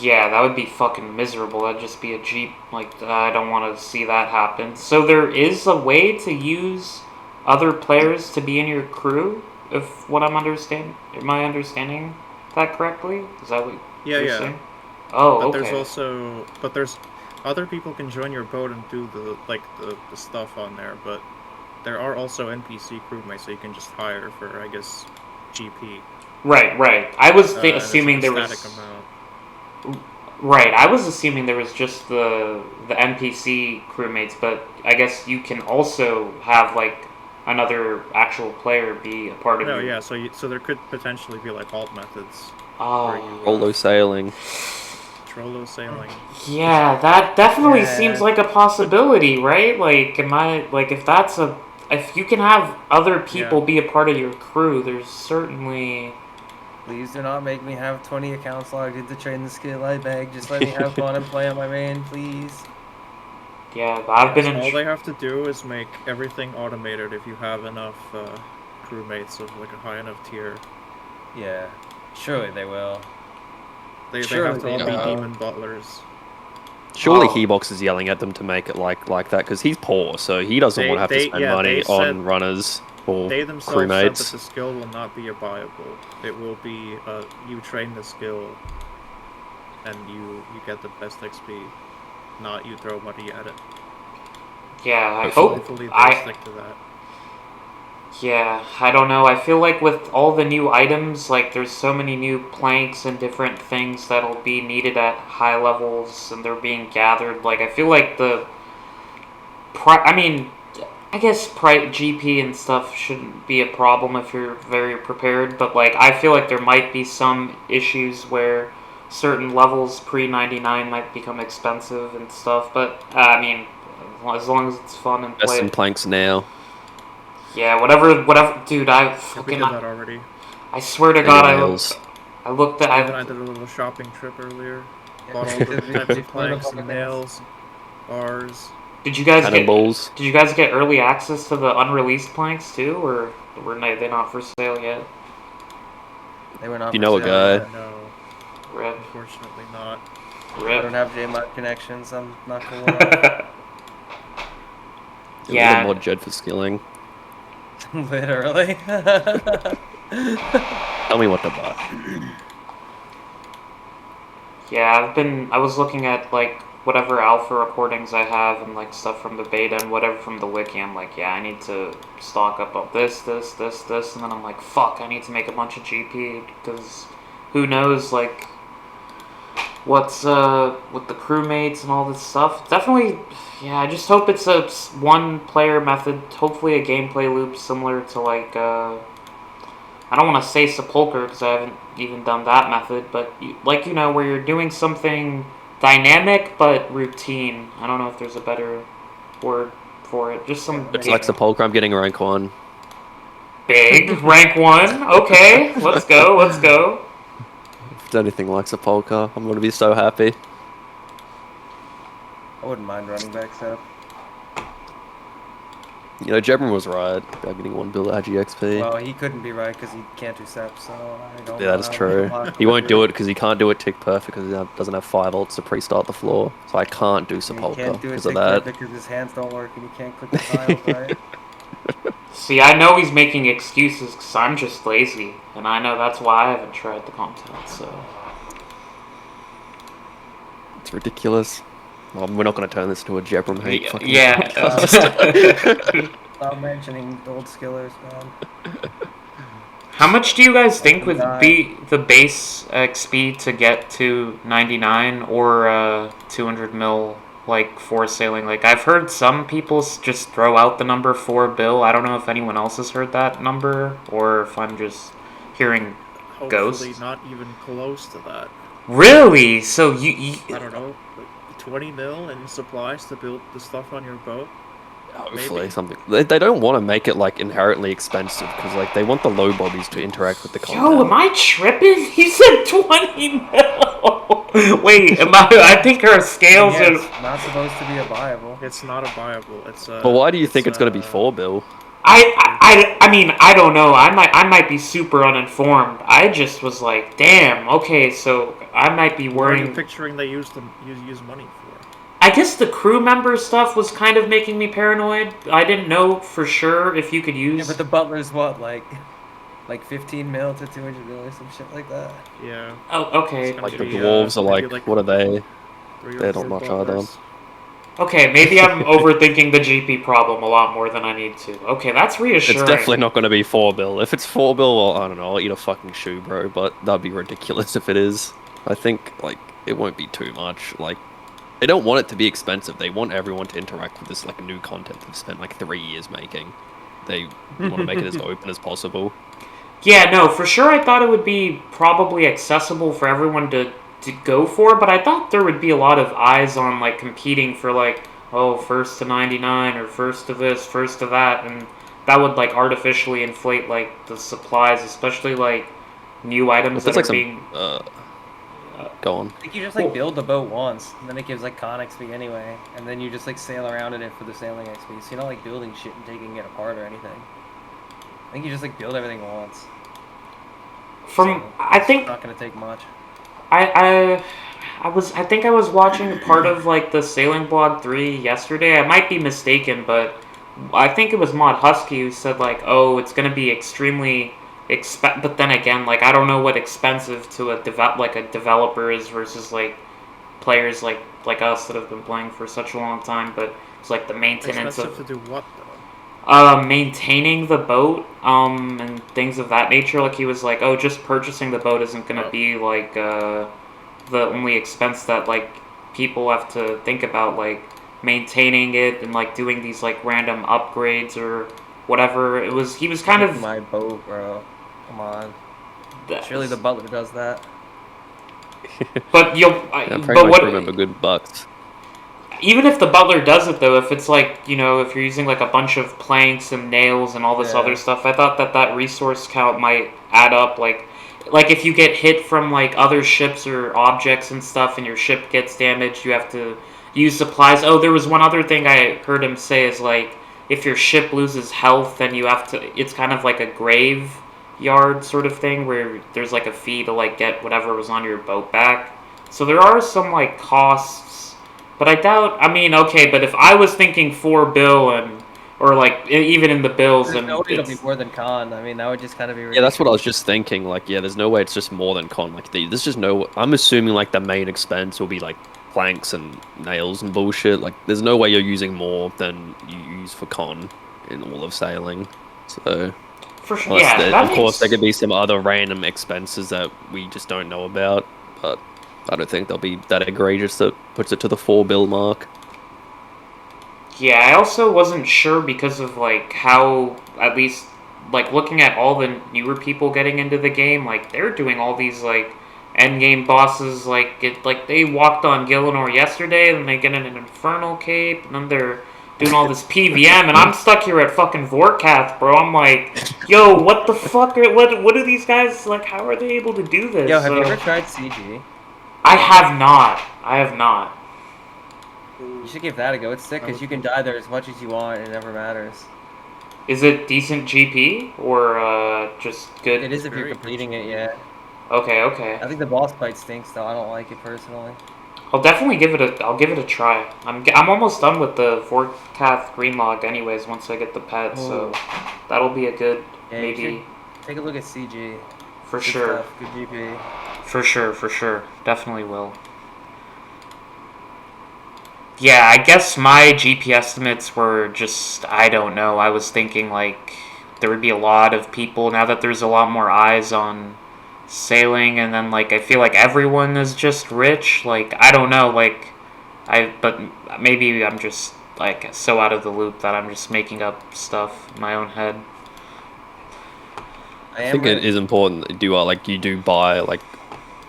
Yeah, that would be fucking miserable. That'd just be a Jeep. Like, I don't want to see that happen. So there is a way to use other players to be in your crew? If what I'm understanding, am I understanding that correctly? Is that what Yeah, you're yeah. saying? Oh, But okay. there's other people can join your boat and do the stuff on there, but there are also NPC crewmates that you can just hire for, I guess, GP. Right. I was And it's like assuming a there static was. amount. Right, I was assuming there was just the NPC crewmates, but I guess you can also have like another actual player be a part of No, your. yeah, so there could potentially be like alt methods where Oh, you Solo sailing. Trollo sailing. yeah, that definitely seems Yeah. like a possibility, right? Like, am I like if you can have other people Yeah. be a part of your crew, there's certainly. Please do not make me have 20 accounts logged into train the skill. I beg. Just let me have fun and play on my main, please. Yeah, I've been Yes, in. all they have to do is make everything automated if you have enough crewmates of like a high enough tier. Yeah. Surely they will. They Surely have to all they be will. demon butlers. Surely Oh. Hebox is yelling at them to make it like that because he's poor, so he doesn't want to have to spend money on runners or They themselves said that crewmates. the skill will not be a viable. It will be you train the skill and you get the best XP, not you throw money at it. Yeah, I Hopefully. hope. Hopefully they stick to that. Yeah, I don't know. I feel like with all the new items, like there's so many new planks and different things that'll be needed at high levels, and they're being gathered. Like I feel like I mean, I guess GP and stuff shouldn't be a problem if you're very prepared. But like I feel like there might be some issues where certain levels pre 99 might become expensive and stuff. But I mean, as long as it's fun and Best play. in planks now. Yeah, whatever, dude. I Yeah, we fucking. did that already. I swear to And God, your nails. I looked at. Steve and I did a little shopping trip earlier. Bought all the types of planks and nails, bars. Did you guys Cannonballs. Did you guys get early access to the unreleased planks too, or they not for sale yet? They were not You for know a sale guy. yet. No, Rip, unfortunately not. I rip. don't have JMod connections. I'm not cool enough. Yeah. Yeah. Mod Jed for skilling. Literally. Tell me what to buy. Yeah, I was looking at like whatever alpha recordings I have and like stuff from the beta and whatever from the wiki. I'm like, yeah, I need to stock up on this, and then I'm like, fuck, I need to make a bunch of GP because who knows like what's with the crewmates and all this stuff. Definitely, yeah. I just hope it's a one player method. Hopefully, a gameplay loop similar to like I don't want to say sepulcher because I haven't even done that method, but where you're doing something dynamic but routine. I don't know if there's a better word for it. Just some It's like Sepulchre, I'm getting rank 1. big rank 1. Okay, let's go. If it's anything like Sepulchre, I'm gonna be so happy. I wouldn't mind running back setup. You know, Jebron was right about getting 1 bill at GXP. Well, he couldn't be right because he can't do SEP, so I don't. Yeah, that is true. He won't do it because he can't do it tick perfect because he doesn't have 5 ults to pre-start the floor. So I can't do He Sepulchre can't do it because of tick that. perfect because his hands don't work and he can't click the tiles right. See, I know he's making excuses because I'm just lazy, and I know that's why I haven't tried the content. So It's ridiculous. Well, we're not going to turn this into a Jebron hate fucking yeah. podcast. Stop mentioning old skillers, man. How much do you guys think would Die. be the base XP to get to 99 or 200 mil, like, for sailing? Like, I've heard some people just throw out the number 4 bill. I don't know if anyone else has heard that number or if I'm just hearing Hopefully ghosts. not even close to that. Really? So you I don't know, like 20 mil in supplies to build the stuff on your boat. Hopefully Maybe. something. They don't want to make it like inherently expensive because like they want the low bobbies to interact with the content. Yo, am I tripping? He said 20 mil. Wait, I think our scales Yeah, are. it's not supposed to be a viable. It's not a viable. It's But why do you think it's going to be 4 bill? I mean, I don't know. I might be super uninformed. I just was like, damn. Okay, so I might be What are you worrying. picturing they use money for? I guess the crew member stuff was kind of making me paranoid. I didn't know for sure if you could Yeah, use. but the butler's what, like Like 15 mil to 200 mil or some shit like that. Yeah. Oh, It's okay. gonna Like the be, dwarves are maybe like, what are they? 3 or They're 4 not much either. butlers. Okay, maybe I'm overthinking the GP problem a lot more than I need to. Okay, that's reassuring. It's definitely not going to be 4 bill. If it's 4 bill, well, I don't know. I'll eat a fucking shoe, bro. But that'd be ridiculous if it is. I think like it won't be too much. Like they don't want it to be expensive. They want everyone to interact with this like new content they've spent like 3 years making. They want to make it as open as possible. Yeah, no, for sure I thought it would be probably accessible for everyone to go for, but I thought there would be a lot of eyes on like competing for like, oh, first to 99 or first to this, first to that, and that would like artificially inflate like the supplies, especially like new items There's that like are some. being Go on. I think you just like build the boat once, and then it gives like con XP anyway, and then you just like sail around in it for the sailing XP. So you're not like building shit and taking it apart or anything. I think you just like build everything once. from So I it's think not gonna take much. I think I was watching part of like the Sailing Blog 3 yesterday. I might be mistaken, but I think it was Mod Husky who said like, "Oh, it's going to be extremely but then again, like I don't know what expensive to a developer is versus like players like us that have been playing for such a long time, but it's like the maintenance Expensive of to do what though? maintaining the boat, and things of that nature. Like he was like, oh, just purchasing the boat isn't gonna be like the only expense that like people have to think about, like maintaining it and like doing these like random upgrades or whatever. He was kind of My boat, bro. Come on. Surely the butler does that. But I'm but pretty much what remember good bucks. even if the butler does it though, if it's like, if you're using like a bunch of planks and nails and all this Yeah. other stuff, I thought that resource count might add up. Like if you get hit from like other ships or objects and stuff and your ship gets damaged, you have to use supplies. Oh, there was one other thing I heard him say is like if your ship loses health, then you have to, it's kind of like a graveyard sort of thing where there's like a fee to like get whatever was on your boat back. So there are some like costs, but I doubt. I mean, okay, but if I was thinking 4 bill or like even in the bills, There's and no way it'll be it's more than con. I mean, that would just kind of be Yeah, ridiculous. that's what I was just thinking. Like, yeah, there's no way it's just more than con. Like, there's just no. I'm assuming like the main expense will be like planks and nails and bullshit. Like, there's no way you're using more than you use for con in all of sailing. So, for sure. unless Yeah, there, that of course, makes, there could be some other random expenses that we just don't know about. But I don't think they'll be that egregious that puts it to the 4 bill mark. Yeah, I also wasn't sure because of like how, at least like looking at all the newer people getting into the game, like they're doing all these like end game bosses, like they walked on Gillinor yesterday, and they get in an Infernal Cape, and then they're doing all this PVM, and I'm stuck here at fucking Vorkath, bro. I'm like, yo, what the fuck what are these guys like? How are they able to do this? Yo, have you ever tried CG? I have not. I have not. You should give that a go. It's sick because you can die there as much as you want. It never matters. Is it decent GP or just good? It is if you're Very completing good. it, yeah. Okay. I think the boss fight stinks though. I don't like it personally. I'll definitely I'll give it a try. I'm almost done with the Vorkath Greenlog anyways once I get the pet, so that'll be a good Yeah, maybe you should take a look at CG. for Good sure. stuff, good GP. For sure. Definitely will. Yeah, I guess my GP estimates were just, I don't know. I was thinking like there would be a lot of people now that there's a lot more eyes on sailing, and then like I feel like everyone is just rich. Like I don't know, but maybe I'm just like so out of the loop that I'm just making up stuff in my own head. I think it is important that you do buy like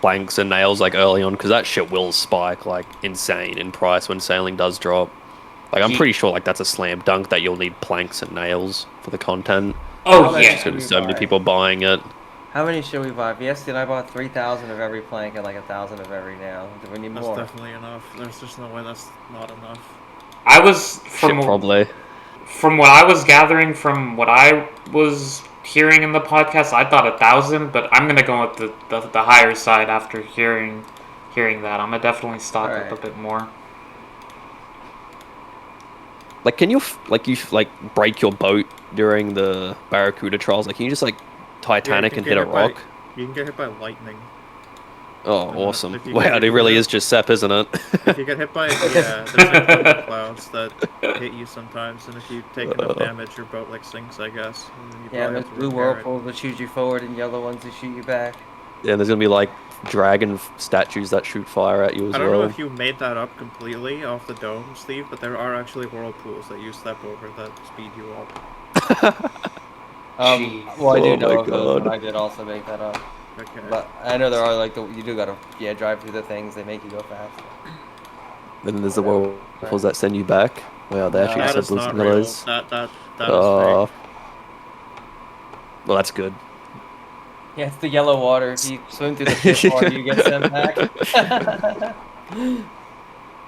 planks and nails like early on, because that shit will spike like insane in price when sailing does drop. Like I'm pretty sure like that's a slam dunk that you'll need planks and nails for the content. Oh How yeah. There's gonna be so many people buying it. How many should we buy? Yesterday I bought 3,000 of every plank and like 1,000 of every nail. Do we need That's more? definitely enough. There's just no way that's not enough. I was Shit, probably. from what I was gathering from what I was hearing in the podcast, I thought 1,000, but I'm gonna go with the higher side after hearing that. I'm gonna definitely stock up a bit more. Like, can you break your boat during the Barracuda trials? Like, can you just like Titanic and hit a rock? You can get hit by lightning. Oh, awesome. If you Wow, get it really hit- is just Sep, isn't it? If you get hit by there's like thunderclouds that hit you sometimes, and if you take enough damage, your boat like sinks, I guess. And then you Yeah, probably there's have to blue repair it. whirlpools that shoot you forward and yellow ones that shoot you back. Yeah, and there's gonna be like dragon statues that shoot fire at you as I don't well. know if you made that up completely off the dome, Steve, but there are actually whirlpools that you step over that speed you up. Jeez. Well, I do Oh know my of those, but God. I did also make that up. Okay. But I know there are like you do gotta drive through the things. They make you go fast. Then there's the whirlpools that send you back. Wow, they No. actually That said is blues not and real. yellows. That is Uh, fake. well, that's good. Yeah, it's the yellow water. If you swim through the shit water, you get sent back.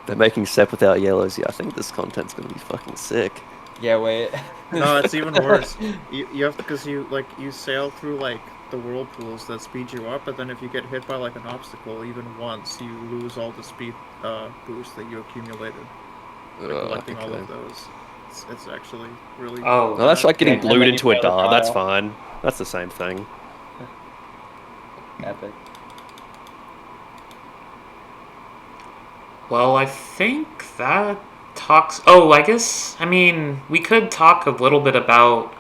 They're making Sep without yellows. Yeah, I think this content's gonna be fucking sick. Yeah, wait. No, it's even worse. You have to, because you sail through like the whirlpools that speed you up, but then if you get hit by like an obstacle even once, you lose all the speed boost that you accumulated by collecting all of those. It's actually really. Oh. No, that's like getting And then glued you into a fail the dart. That's trial. fine. That's the same thing. Epic. Well, I think that talks. Oh, I guess. I mean, we could talk a little bit about.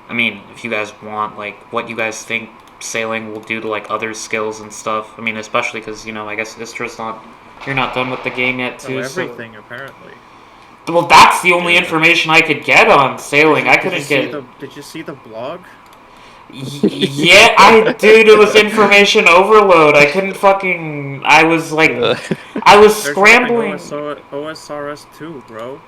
I mean, if you guys want, like, what you guys think sailing will do to like other skills and stuff. I mean, especially because I guess Istra's not. You're not done with the game yet, too. Everything apparently. Well, that's the only information I could get on sailing. I couldn't get. Did you see the blog? Yeah, dude, it was information overload. I couldn't fucking. I was like, I was They're scrambling. OSRS 2, bro.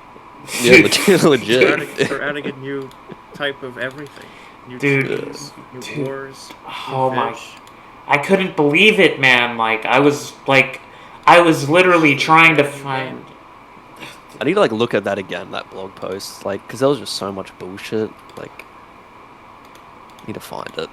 Yeah, legit. They're adding a new type of everything. New Dude. trees, new Dude. wars, Oh new my! fish. I couldn't believe it, man. Like I was literally trying to find. I need to like look at that again, that blog post, like, because there was just so much bullshit. Like, I need to find it.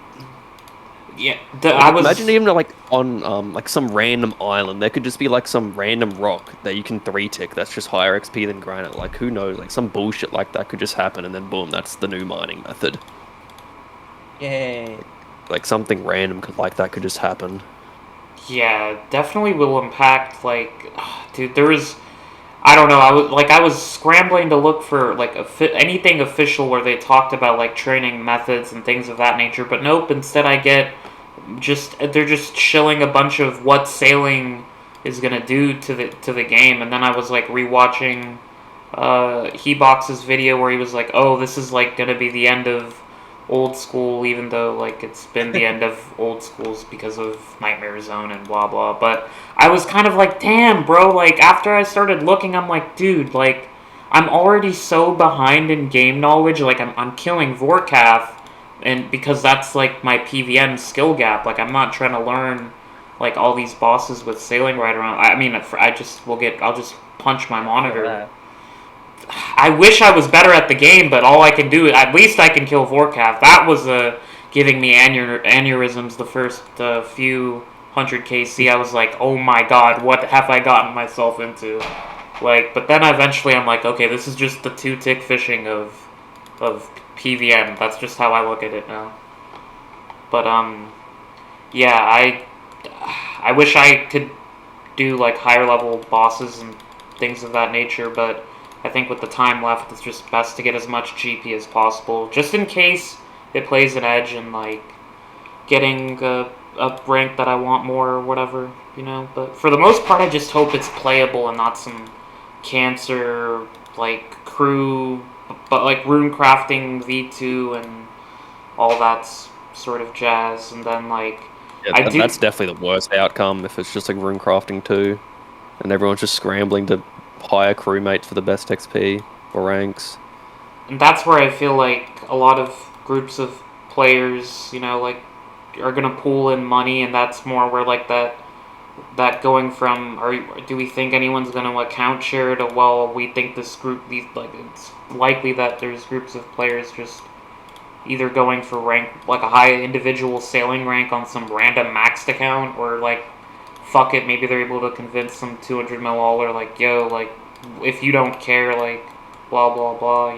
Yeah, I was. Imagine even like on like some random island, there could just be like some random rock that you can 3-tick. That's just higher XP than granite. Like, who knows? Like some bullshit like that could just happen, and then boom, that's the new mining method. Yay. Like something random like that could just happen. Yeah, definitely will impact. Like, dude, there was. I don't know. I was scrambling to look for like anything official where they talked about like training methods and things of that nature, but nope. Instead, I get they're just shilling a bunch of what sailing is gonna do to the game, and then I was like rewatching Hebox's video where he was like, "Oh, this is like gonna be the end of old school," even though like it's been the end of old schools because of Nightmare Zone and blah blah. But I was kind of like, damn, bro. Like after I started looking, I'm like, dude, like I'm already so behind in game knowledge. Like I'm killing Vorkath, and because that's like my PVM skill gap. Like I'm not trying to learn like all these bosses with sailing right around. I mean, I'll just punch my monitor. I wish I was better at the game, but all I can do, at least I can kill Vorkath. That was giving me aneurysms the first few 100 KC. I was like, oh my god, what have I gotten myself into? Like, but then eventually I'm like, okay, this is just the 2-tick fishing of PVM. That's just how I look at it now. But yeah, I wish I could do like higher level bosses and things of that nature, but I think with the time left, it's just best to get as much GP as possible, just in case it plays an edge and like getting a rank that I want more or whatever, But for the most part, I just hope it's playable and not some cancer like crew, but like rune crafting V2 and all that sort of jazz, and then like That's definitely the worst outcome if it's just like rune crafting 2, and everyone's just scrambling to hire crewmates for the best XP or ranks. And that's where I feel like a lot of groups of players, like, are gonna pool in money, and that's more where like that going from, do we think anyone's gonna account share to, well, we think this group, it's likely that there's groups of players just either going for rank, like a high individual sailing rank on some random maxed account, or like, fuck it, maybe they're able to convince some 200 mil aller, like, yo, like, if you don't care, like, blah, blah, blah,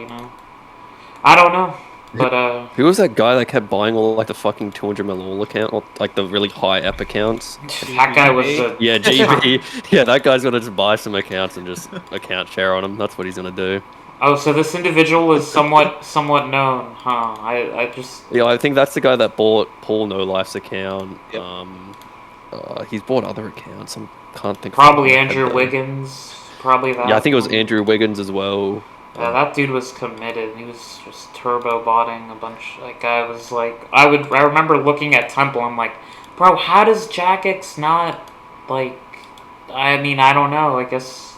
I don't know. But Who was that guy that kept buying all like the fucking 200 mil all account, or like the really high ep accounts? that guy was a Yeah, GB. Yeah, that guy's gonna just buy some accounts and just account share on them. That's what he's gonna do. Oh, so this individual is somewhat known, huh? I just Yeah, I think that's the guy that bought Paul No Life's account. Yep. He's bought other accounts. I can't think. probably of my head, Andrew though. Wiggins, probably that. Yeah, I think it was Andrew Wiggins as well. Yeah, that dude was committed. He was just turbo botting a bunch. Like I was like, I remember looking at Temple. I'm like, bro, how does Jagex not like? I mean, I don't know. I guess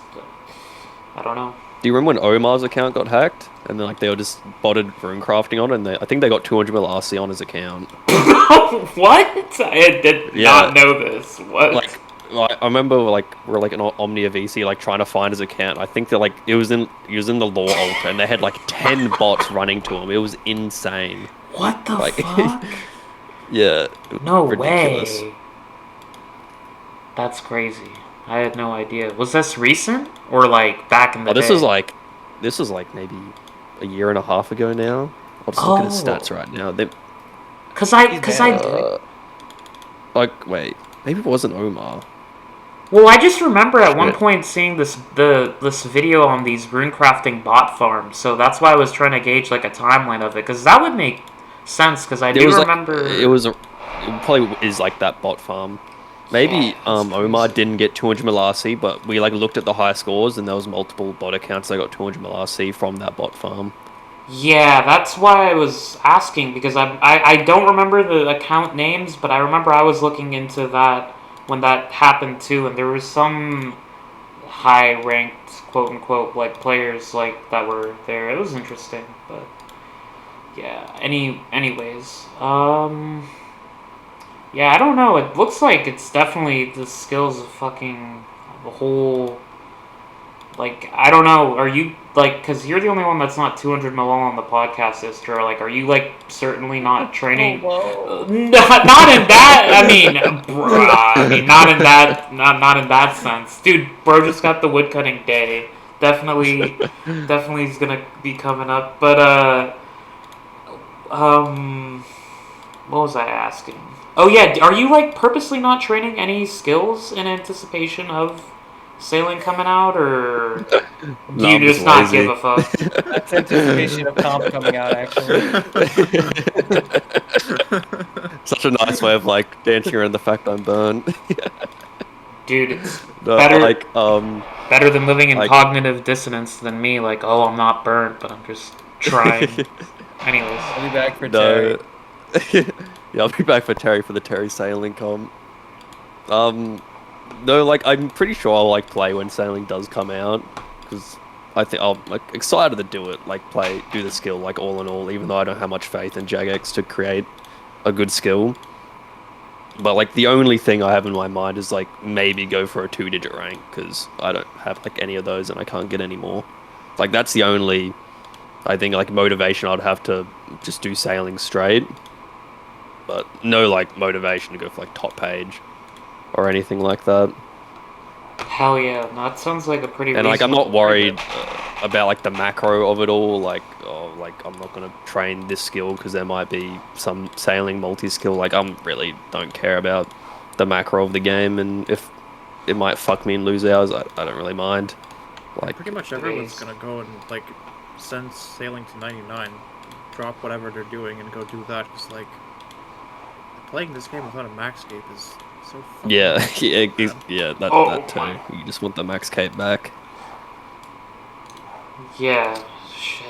I don't know. Do you remember when Omar's account got hacked? And then like they were just botted rune crafting on it, and I think they got 200 mil RC on his account. What? I did Yeah. not know this. What? Like I remember like we're like an Omnia VC like trying to find his account. I think that like he was in the law altar, and they had like 10 bots running to him. It was insane. What the Like, fuck? Yeah. No ridiculous. way. That's crazy. I had no idea. Was this recent or like back in the Oh, this day? was like maybe a year and a half ago now. I'll just look at his stats right now. They, Cause He's I banned. like wait, maybe it wasn't Omar. well, I just remember at one Shit. point seeing this video on these runecrafting bot farms, so that's why I was trying to gauge like a timeline of it, because that would make sense. Because I It do was remember it probably is like that bot farm. Maybe Yeah, that's Omar crazy. didn't get 200 mil RC, but we like looked at the high scores and there was multiple bot accounts that got 200 mil RC from that bot farm. Yeah, that's why I was asking, because I don't remember the account names, but I remember I was looking into that when that happened too, and there was some high ranked quote unquote like players like that were there. It was interesting, but yeah. Anyways, yeah, I don't know. It looks like it's definitely the skills of fucking the whole. Like, I don't know. Are you like? Because you're the only one that's not 200 mil on the podcast, sister. Like, are you like certainly not training? Oh, whoa. Not in that. I mean, bruh. I mean, not in that. Not in that sense, dude. Bro just got the woodcutting day. Definitely is gonna be coming up. But what was I asking? Oh yeah, are you like purposely not training any skills in anticipation of sailing coming out, or do No, you I'm just just not lazy. give a fuck? That's anticipation of comp coming out, actually. Such a nice way of like dancing around the fact I'm burnt. Dude, it's No, better like better than living in like- cognitive dissonance than me. Like, oh, I'm not burnt, but I'm just trying. Anyways, I'll be back for Terry. no. Yeah, I'll be back for Terry for the Terry sailing comp. No, like I'm pretty sure I'll like play when sailing does come out because I think I'm like excited to do it. Like do the skill like all in all, even though I don't have much faith in Jagex to create a good skill. But like the only thing I have in my mind is like maybe go for a 2-digit rank because I don't have like any of those and I can't get any more. Like that's the only I think like motivation I'd have to just do sailing straight. But no like motivation to go for like top page or anything like that. hell yeah, no, that sounds like a pretty. And like I'm not reasonable worried target. about like the macro of it all. Like oh, like I'm not gonna train this skill because there might be some sailing multi skill. Like I'm really don't care about the macro of the game, and if it might fuck me and lose hours, I don't really mind. Like Pretty much everyone's gonna go and like send sailing to 99, drop whatever they're doing, and go do that. Because like playing this game without a max cape is so. Fucking yeah, hard, man. yeah, that Oh that too. my. You just want the max cape back. Yeah, shit.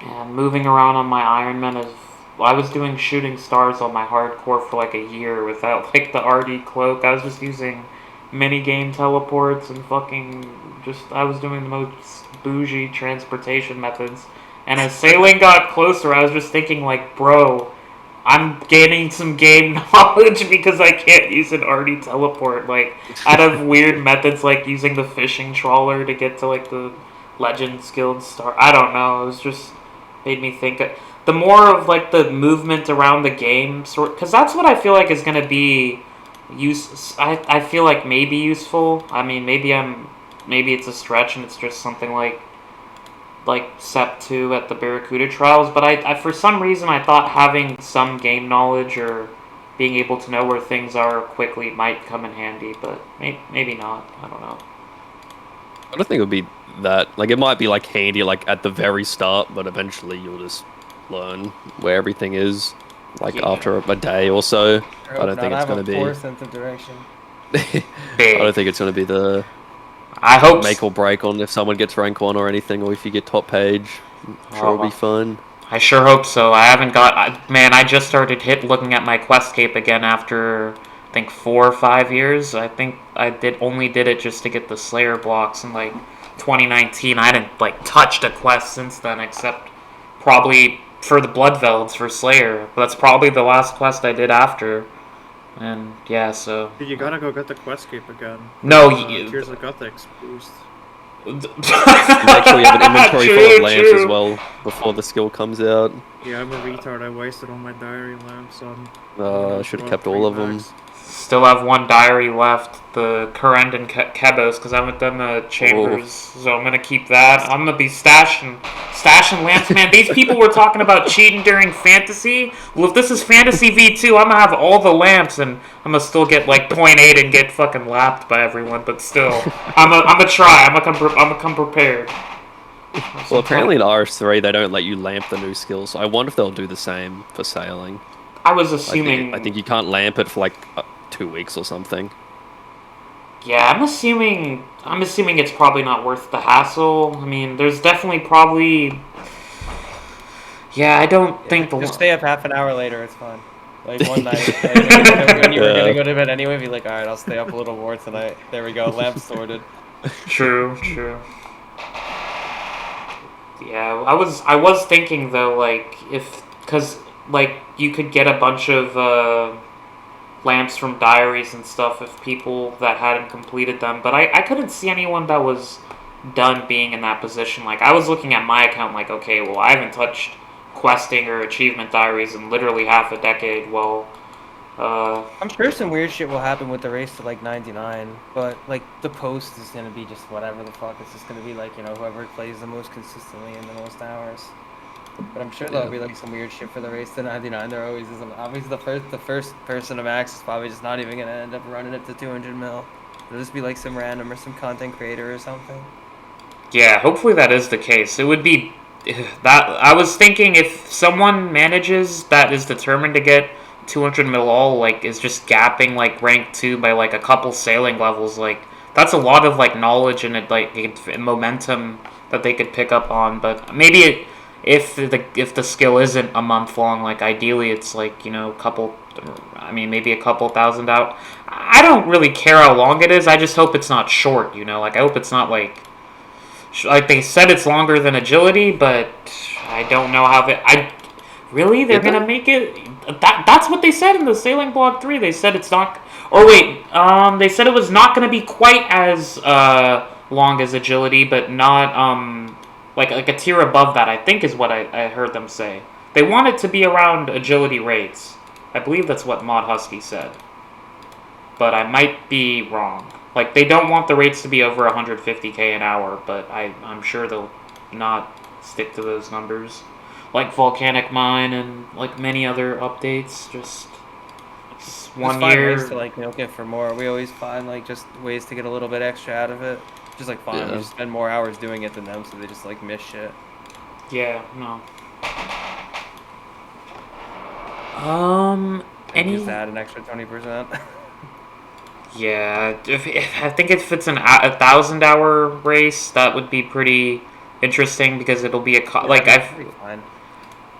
And moving around on my Ironman is. I was doing shooting stars on my hardcore for like a year without like the RD cloak. I was just using mini game teleports and fucking just. I was doing the most bougie transportation methods. And as sailing got closer, I was just thinking like, bro, I'm gaining some game knowledge because I can't use an RD teleport. Like, out of weird methods like using the fishing trawler to get to like the Legends Guild star. I don't know. It was just made me think. The more of like the movement around the game, sort because that's what I feel like is gonna be use. I feel like maybe useful. I mean, maybe it's a stretch and it's just something like like Sep 2 at the Barracuda trials, but I for some reason I thought having some game knowledge or being able to know where things are quickly might come in handy, but maybe not. I don't know. I don't think it would be that. Like, it might be like handy like at the very start, but eventually you'll just learn where everything is. Like Yeah. after a day or so. I don't think it's going to be. Poor sense of direction. I don't think it's going to be the I hope make or break on if someone gets rank 1 or anything, or if you get top page. I'm sure it'll be fun. I sure hope so. I haven't got... Man, I just started looking at my Questscape again after, I think, 4 or 5 years. I think I only did it just to get the Slayer blocks in, like, 2019. I hadn't, like, touched a quest since then, except probably for the Bloodvelds for Slayer. But that's probably the last quest I did after. And, yeah, so... You gotta go get the Questscape again. No, Tears of Gothic's boost. You make sure you have an inventory full of lamps as well before the skill comes out. Yeah, I'm a retard. I wasted all my diary lamps on... I should have kept all of them. Still have 1 diary left, the Kurend and Kebos, because I haven't done the chambers, so I'm going to keep that. I'm going to be stashing lamps. Man, these people were talking about cheating during Fantasy. Well, if this is Fantasy V2, I'm going to have all the lamps, and I'm going to still get, like, 0.8 and get fucking lapped by everyone, but still, I'm going to try. I'm going to come prepared. Well, apparently in RS3 they don't let you lamp the new skills, so I wonder if they'll do the same for sailing. I was assuming... I think you can't lamp it for, like, 2 weeks or something. Yeah, I'm assuming it's probably not worth the hassle. I mean, there's definitely probably... Yeah, I don't think the... Just stay up half an hour later, it's fine. Like, one night, like, when you were gonna go to bed anyway, be like, alright, I'll stay up a little more tonight. There we go, lamp sorted. True. Yeah, I was thinking, though, like, because, like, you could get a bunch of, lamps from diaries and stuff if people that hadn't completed them, but I couldn't see anyone that was done being in that position. Like, I was looking at my account like, okay, well, I haven't touched questing or achievement diaries in literally half a decade. Well, I'm sure some weird shit will happen with the race to like 99, but like the post is gonna be just whatever the fuck. It's just gonna be like, you know, whoever plays the most consistently in the most hours. But I'm sure there'll be like some weird shit for the race to 99. There always is. Obviously, the first person to max is probably just not even gonna end up running it to 200 mil. It'll just be like some random or some content creator or something. yeah, hopefully that is the case. It would be that I was thinking if someone manages that is determined to get 200 mil all, like, is just gapping like rank 2 by like a couple sailing levels, like that's a lot of like knowledge and momentum that they could pick up on. But maybe if the skill isn't a month long, like ideally it's like, you know, maybe a couple thousand out. I don't really care how long it is. I just hope it's not short, you know. Like, I hope it's not like they said it's longer than agility, but I don't know how they're gonna make it. That's what they said in the Sailing Blog 3. They said it's not. Or wait, they said it was not gonna be quite as long as agility, but not like a tier above that, I think is what I heard them say. They want it to be around agility rates. I believe that's what Mod Husky said. But I might be wrong. Like, they don't want the rates to be over 150k an hour, but I'm sure they'll not stick to those numbers. Like Volcanic Mine and like many other updates, just one year. Ways to like milk it for more. We always find like just ways to get a little bit extra out of it. Just like fine, we just spend more hours doing it than them, so they just like miss shit. Yeah, no. Just add an extra 20%. Yeah, I think if it's a 1,000-hour race, that would be pretty interesting because it'll be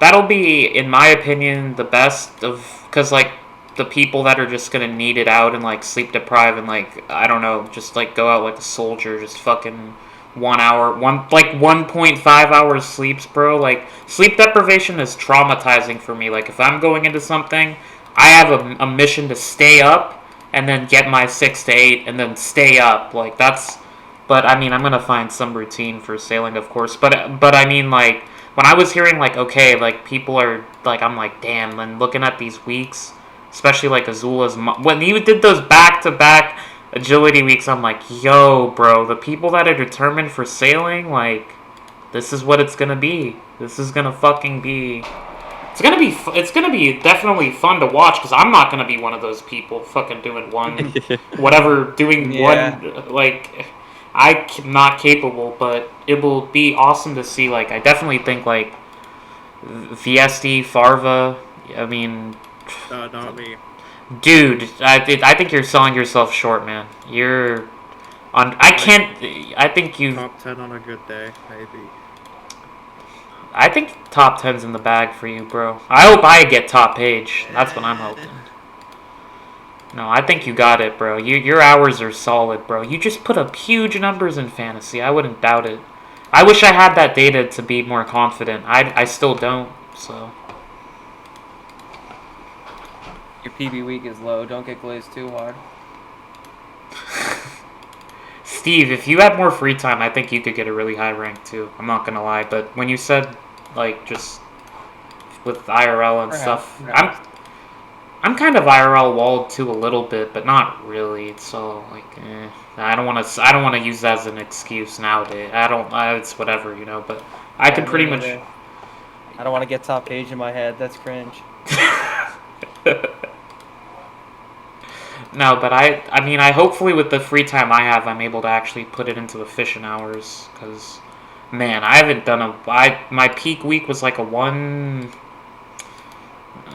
that'll be, in my opinion, the best of, because like the people that are just gonna need it out and like sleep deprive and like, I don't know, just like go out like a soldier, just fucking 1.5 hours sleeps, bro. Like, sleep deprivation is traumatizing for me. Like, if I'm going into something, I have a mission to stay up and then get my 6 to 8 and then stay up. Like, that's, but I mean, I'm gonna find some routine for sailing, of course, but I mean, like, when I was hearing like, okay, like people are like, I'm like, damn, then looking at these weeks, especially like Azula's, when you did those back-to-back agility weeks, I'm like, yo, bro, the people that are determined for sailing, like, this is what it's gonna be. This is gonna fucking be. It's gonna be definitely fun to watch because I'm not gonna be one of those people fucking doing one, doing one like. I'm not capable, but it will be awesome to see. Like, I definitely think like VSD, Farva. I mean, not me. dude, I think you're selling yourself short, man. You're on. I can't. I think you. Top 10 on a good day, maybe. I think top 10's in the bag for you, bro. I hope I get top page. That's what I'm hoping. No, I think you got it, bro. Your hours are solid, bro. You just put up huge numbers in fantasy. I wouldn't doubt it. I wish I had that data to be more confident. I still don't, so. Your PB week is low. Don't get glazed too hard. Steve, if you had more free time, I think you could get a really high rank too. I'm not gonna lie, but when you said like just with IRL and stuff, I'm kind of IRL walled too a little bit, but not really. So like, I don't want to use that as an excuse nowadays. It's whatever, you know. But I could pretty much. I don't want to get top page in my head. That's cringe. No, but I mean, I hopefully with the free time I have, I'm able to actually put it into efficient hours. Cause, man, I haven't done my peak week was like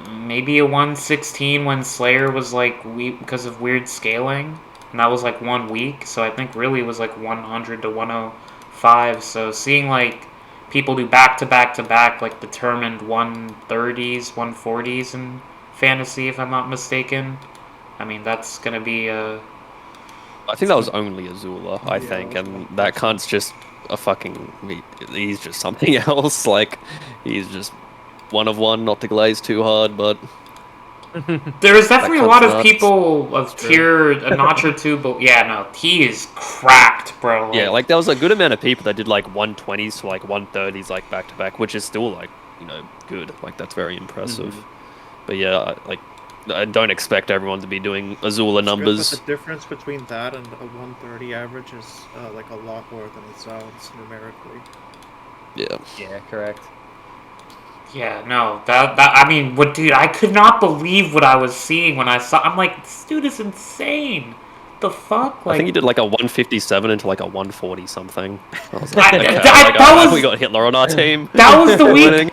maybe a 116 when Slayer was like because of weird scaling, and that was like 1 week. So I think really it was like 100 to 105. So seeing like people do back to back like determined 130s, 140s in fantasy, if I'm not mistaken. I mean, that's going to be I think that was only Azula, I think, and that cunt's just a fucking... He's just something else, like, he's just one of one, not to glaze too hard, but... There's definitely a lot of people of tier a notch or two, but yeah, no, he is cracked, bro. Yeah, like, there was a good amount of people that did, like, 120s to, like, 130s, like, back-to-back, which is still, like, you know, good. Like, that's very impressive. But yeah, like... I don't expect everyone to be doing Azula numbers. But the difference between that and a 130 average is like a lot more than it sounds numerically. Yeah. Yeah, correct. Yeah, no, that I mean, dude, I could not believe what I was seeing when I saw. I'm like, this dude is insane. The fuck? Like, I think he did like a 157 into like a 140 something. I was like, okay, we got Hitler on our team. That was the week.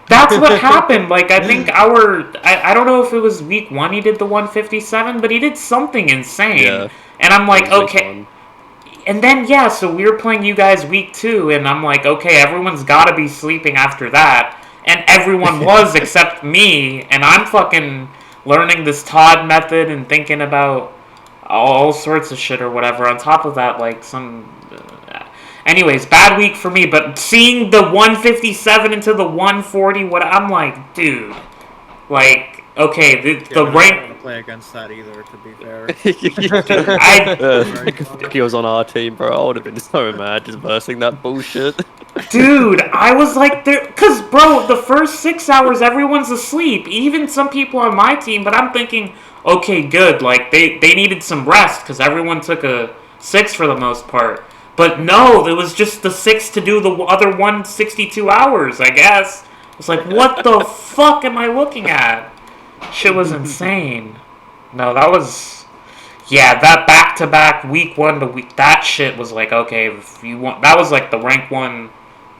That's what happened. Like, I think I don't know if it was week 1 he did the 157, but he did something insane. Yeah, and I'm like, okay. And then, yeah, so we were playing you guys week 2, and I'm like, okay, everyone's got to be sleeping after that. And everyone was except me, and I'm fucking learning this Todd method and thinking about all sorts of shit or whatever. On top of that, like some... anyways, bad week for me, but seeing the 157 into the 140, I'm like, dude, like, okay, the rank... I don't want to play against that either, to be fair. If he was on our team, bro, I would have been so mad just versing that bullshit. Dude, I was like, because, bro, the first 6 hours, everyone's asleep. Even some people on my team, but I'm thinking, okay, good. Like, they needed some rest because everyone took a 6 for the most part. But no, it was just the 6 to do the other 162 hours, I guess. It's like, what the fuck am I looking at? Shit was insane. No, that was... Yeah, that back-to-back week 1 to week... That shit was like, okay, if you want... That was like the rank 1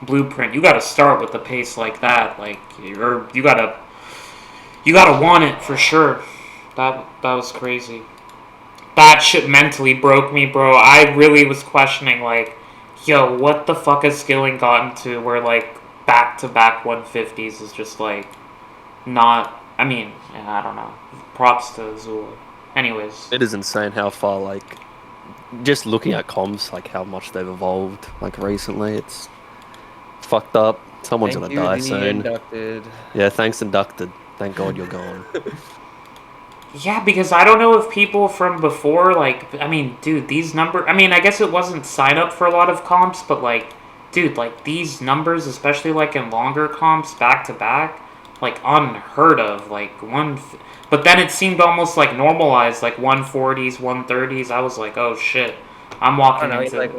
blueprint. You gotta start with the pace like that. Like, you gotta want it for sure. That was crazy. That shit mentally broke me, bro. I really was questioning, like, yo, what the fuck has skilling gotten to where, like, back-to-back 150s is just, like, not... I mean, I don't know. Props to Azula. Anyways. It is insane how far, like, just looking at comms, like, how much they've evolved, like, recently. It's fucked up. Someone's gonna die soon. Inducted. Yeah, thanks, inducted. Thank God you're gone. Yeah, because I don't know if people from before, like, I mean, dude, these numbers... I mean, I guess it wasn't sign up for a lot of comps, but, like, dude, like, these numbers, especially, like, in longer comps, back-to-back, like, unheard of. Like, but then it seemed almost, like, normalized, like, 140s, 130s. I was like, oh, shit. I'm walking into... Like,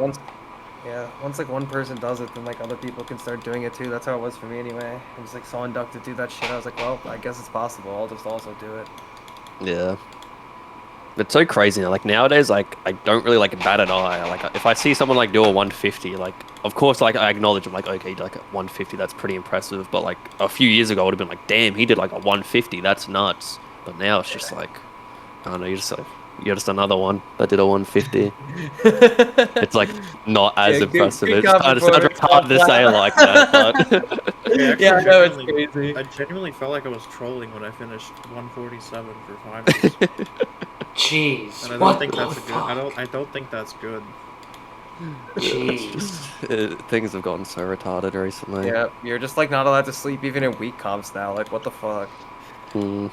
Yeah, once like one person does it, then like other people can start doing it too. That's how it was for me anyway. I just like saw Inducted do that shit. I was like, well, I guess it's possible. I'll just also do it. Yeah. It's so crazy now. Like nowadays, like I don't really like bat an eye. Like if I see someone like do a 150, like of course, like I acknowledge I'm like, okay, like a 150, that's pretty impressive. But like a few years ago, I would have been like, damn, he did like a 150, that's nuts. But now it's just like, I don't know, you're just another one that did a 150. It's like not as Yeah, impressive. good It just kind of sounds compliment. hard to say like that, but I Yeah, I actually know, it's genuinely, crazy. I genuinely felt like I was trolling when I finished 147 for finals, Jeez, and I don't what think the that's a good. fuck? I don't think that's good. it's Jeez. just things have gotten so retarded recently. Yeah, you're just like not allowed to sleep even in week comps now. Like, what the fuck? Mm.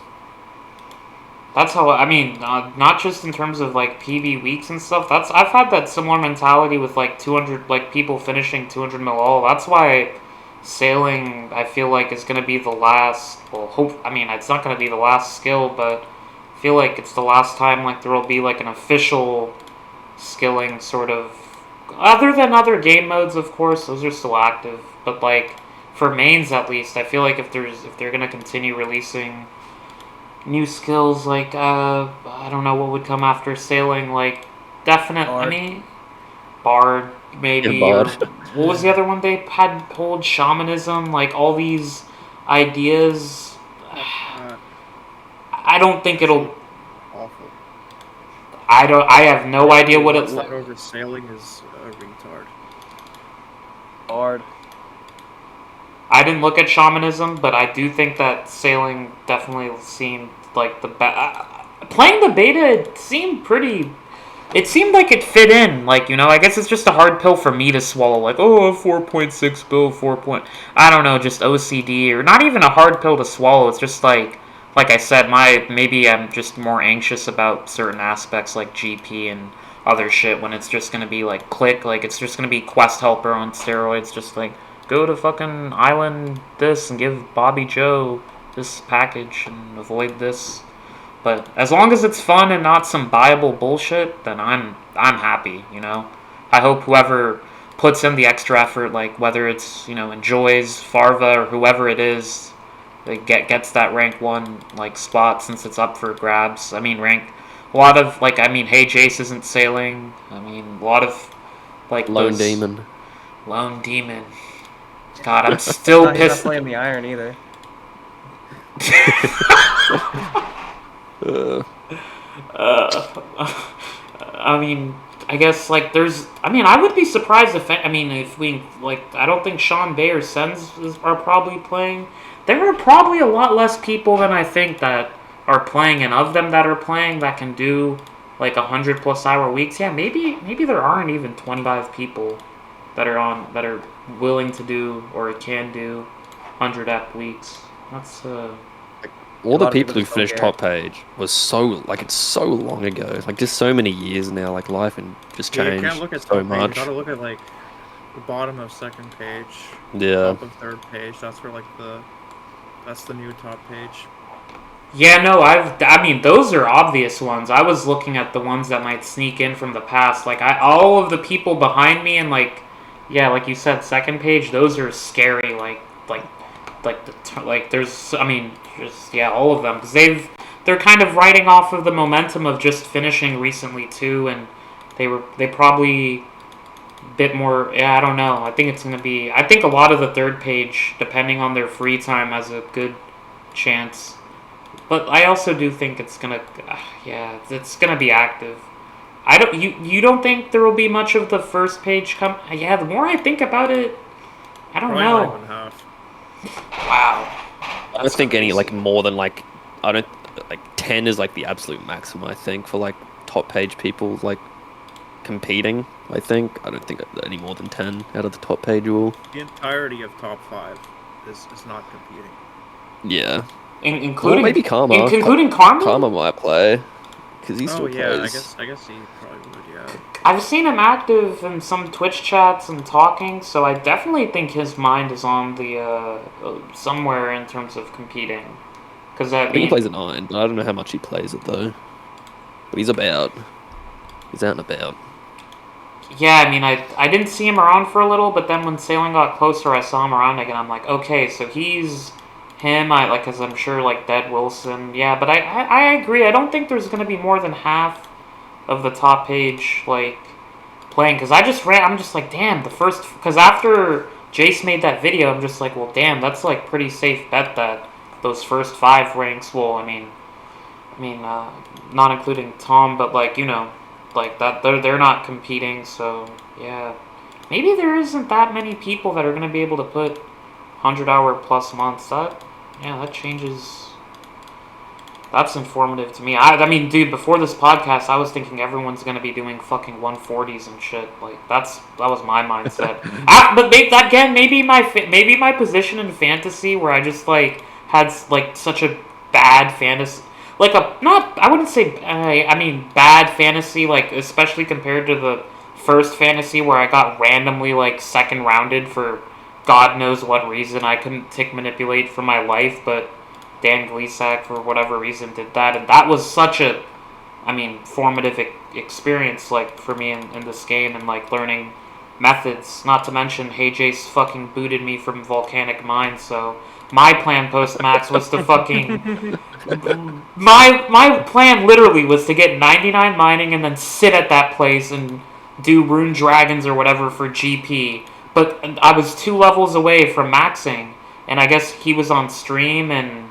That's how I mean, not just in terms of like PB weeks and stuff. That's I've had that similar mentality with like 200 like people finishing 200 mil all. That's why sailing I feel like is gonna be the last. Well, hope I mean it's not gonna be the last skill, but I feel like it's the last time like there will be like an official skilling sort of. Other than other game modes, of course, those are still active. But like for mains at least, I feel like if they're gonna continue releasing new skills like I don't know what would come after sailing, like definite I Bard. mean bard Yeah, maybe, or Bard. what was the other one they had pulled, shamanism, like all these ideas. Uh, I don't think it'll Awful. I have no idea what it What's that over sailing is a retard. Hard. I didn't look at shamanism, but I do think that sailing definitely seemed like the best. Playing the beta, it seemed pretty. It seemed like it fit in. Like, you know, I guess it's just a hard pill for me to swallow. Like, oh, 4.6 bill, 4 point. I don't know, just OCD, or not even a hard pill to swallow. It's just like I said, maybe I'm just more anxious about certain aspects like GP and other shit when it's just gonna be like click, like it's just gonna be quest helper on steroids, just like go to fucking island this and give Bobby Joe this package and avoid this. But as long as it's fun and not some buyable bullshit, then I'm happy, you know. I hope whoever puts in the extra effort, like whether it's, you know, enjoys Farva or whoever it is, they gets that rank 1 like spot since it's up for grabs. I mean rank a lot of like I mean Hey Jace isn't sailing. I mean a lot of like Lone those Demon. Lone Demon. God, I'm still He's not pissed. playing the iron either. Uh, I mean, I guess like there's. I mean, I would be surprised if if we like. I don't think Sean Bay or Sens are probably playing. There are probably a lot less people than I think that are playing, and of them that are playing that can do like 100+ hour weeks. Yeah, maybe there aren't even 25 people that are willing to do or can do 100 weeks. That's all the lot of people people who just don't finished care. top page was so like it's so long ago, like just so many years now. Like life and just Yeah, you changed can't look at so top page. much. You gotta look at like the bottom of second page, Yeah, top of third page. That's where like that's the new top page. yeah, no, I mean, those are obvious ones. I was looking at the ones that might sneak in from the past. Like, all of the people behind me and, like, yeah, like you said, second page, those are scary. There's, I mean, just, yeah, all of them. Because they're kind of riding off of the momentum of just finishing recently, too. And they probably a bit more, yeah, I don't know. I think I think a lot of the third page, depending on their free time, has a good chance. But I also do think it's gonna, yeah, it's gonna be active. I don't, you don't think there will be much of the first page come? Yeah, the more I think about it, I don't Probably not know. even half. Wow, I don't think any like more than like I don't like 10 is like the absolute maximum. I think for like top page people like competing. I don't think any more than 10 out of the top page will. The entirety of top 5 is not competing. Yeah. including Or maybe Karma. including Karma. Karma might play because he Oh still yeah, plays. I guess he probably would. Yeah. I've seen him active in some Twitch chats and talking, so I definitely think his mind is on the somewhere in terms of competing. Because I think he plays at 9, but I don't know how much he plays it though. But he's about. He's out and about. yeah, I mean, I didn't see him around for a little, but then when sailing got closer, I saw him around again. I'm like, okay, so he's him. I like, cause I'm sure like Dead Wilson. Yeah, but I agree. I don't think there's gonna be more than half of the top page like playing. Cause I just ran. I'm just like, damn, the first. Cause after Jace made that video, I'm just like, well, damn, that's like pretty safe bet that those first 5 ranks will. Not including Tom, but like like that they're not competing. So yeah, maybe there isn't that many people that are gonna be able to put 100-hour plus months. That changes. That's informative to me. I mean, dude, before this podcast, I was thinking everyone's gonna be doing fucking 140s and shit. Like that was my mindset. But again, maybe my position in fantasy where I just like had like such a bad fantasy, like a not I wouldn't say I mean bad fantasy, like especially compared to the first fantasy where I got randomly like second rounded for God knows what reason. I couldn't tick manipulate for my life, but Dan Gleesack, for whatever reason, did that, and that was such a, formative experience, like, for me in this game, and, like, learning methods, not to mention, Hey Jace fucking booted me from Volcanic Mine, so my plan post-max was to fucking, my plan literally was to get 99 mining and then sit at that place and do Rune Dragons or whatever for GP, but I was 2 levels away from maxing, and I guess he was on stream, and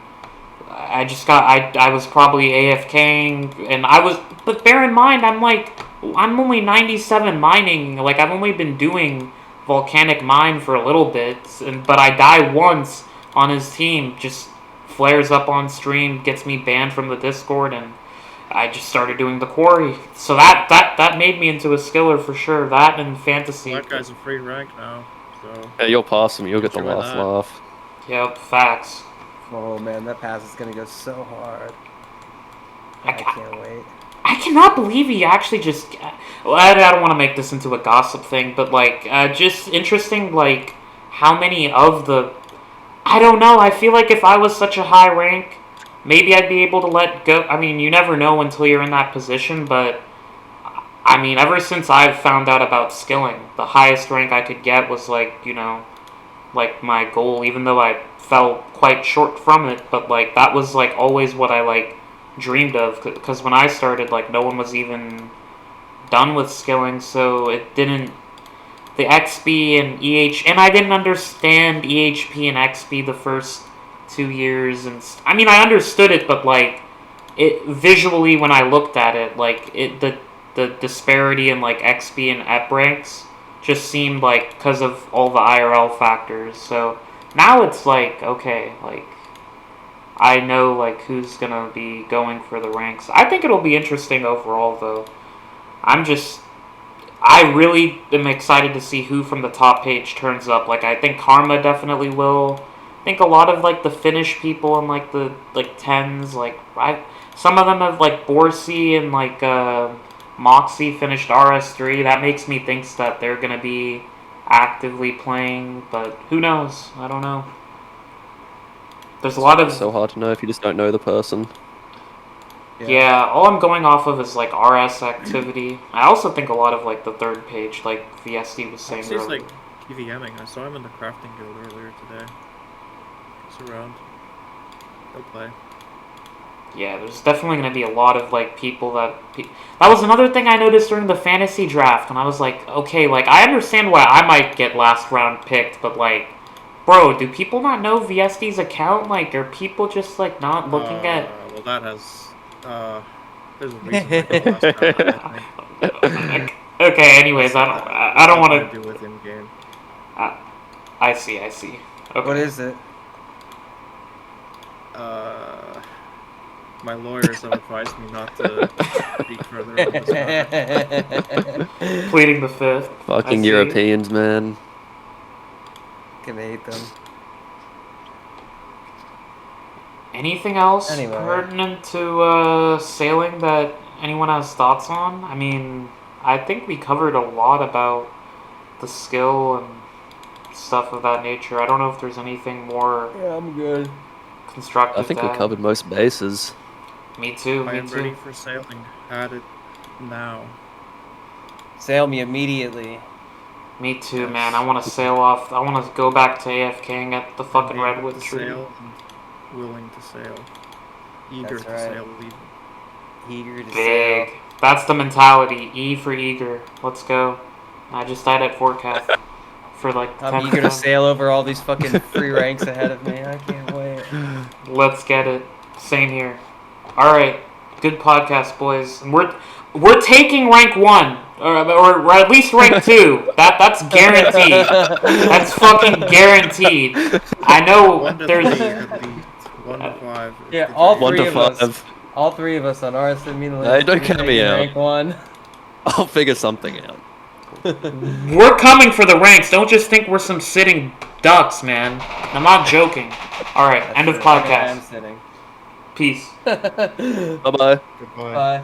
I was probably AFKing, and but bear in mind, I'm only 97 mining, like, I've only been doing Volcanic Mine for a little bit, but I die once on his team, just flares up on stream, gets me banned from the Discord, and I just started doing the quarry. So that made me into a skiller for sure, that and fantasy. Well, that guy's a free rank now, so... Yeah, you'll pass him, you'll get the Enjoy last that. laugh. Yep, facts. Oh man, that pass is gonna go so hard. I can't wait. I cannot believe he actually just. Well, I don't want to make this into a gossip thing, but like, just interesting, like how many of the. I don't know. I feel like if I was such a high rank, maybe I'd be able to let go. I mean, you never know until you're in that position, but I mean, ever since I've found out about skilling, the highest rank I could get was like, like my goal, even though I fell quite short from it, but like that was like always what I like dreamed of, because when I started, like, no one was even done with skilling, so it didn't, the XP and and I didn't understand EHP and XP the first 2 years, and I understood it, but like it visually when I looked at it, like the disparity in like XP and EP ranks just seemed like, because of all the IRL factors. So now it's like, okay, like I know like who's gonna be going for the ranks. I think it'll be interesting overall, though. I really am excited to see who from the top page turns up. Like, I think Karma definitely will. I think a lot of like the Finnish people and like the tens, like some of them have like Borsi and like Moxie finished RS3. That makes me think that they're gonna be actively playing, but who knows? I don't know. There's a lot of... It's so hard to know if you just don't know the person. Yeah, all I'm going off of is like RS activity. I also think a lot of like the third page, like VSD was saying He's earlier. like PVMing. I saw him in the crafting guild earlier today. He's around. He'll play. Yeah, there's definitely going to be a lot of like people that... That was another thing I noticed during the fantasy draft, and I was like, okay, like I understand why I might get last round picked, but like, bro, do people not know VSD's account? Like, are people just like not looking at... Well, that has... there's a reason I got last round, I think. Okay, anyways, I don't want to do with in-game. I see. Okay. What is it? My lawyers have advised me not to speak further on this matter. Pleading the fifth. Fucking Europeans, man. Can hate them. Anything else Anyway. pertinent to sailing that anyone has thoughts on? I mean, I think we covered a lot about the skill and stuff of that nature. I don't know if there's anything more Yeah, I'm good. constructive. I think we covered most bases. Me too. I Me am too. ready for sailing. Add it now. Sail me immediately. Me too, man. I want to sail off. I want to go back to AFKing at the fucking Able redwood to tree. sail and willing to sail. Eager That's to right. sail, even. Eager to Big. sail. That's the mentality. E for eager. Let's go. I just died at 4Cath for like the I'm 10th eager to time. sail over all these fucking free ranks ahead of me. I can't wait. Let's get it. Same here. All right. Good podcast, boys. And we're taking rank 1 or at least rank 2. That's guaranteed. That's fucking guaranteed. I know 1 to there's 3 at least. 1 to 5. is Yeah, the all dream. 1 three to of us. 5. All 3 of us on RS Meaningless. Hey, don't count me out. Rank 1. I'll figure something out. We're coming for the ranks. Don't just think we're some sitting ducks, man. I'm not joking. All right, end of I am podcast. sitting. Peace. Bye-bye. Goodbye. Bye.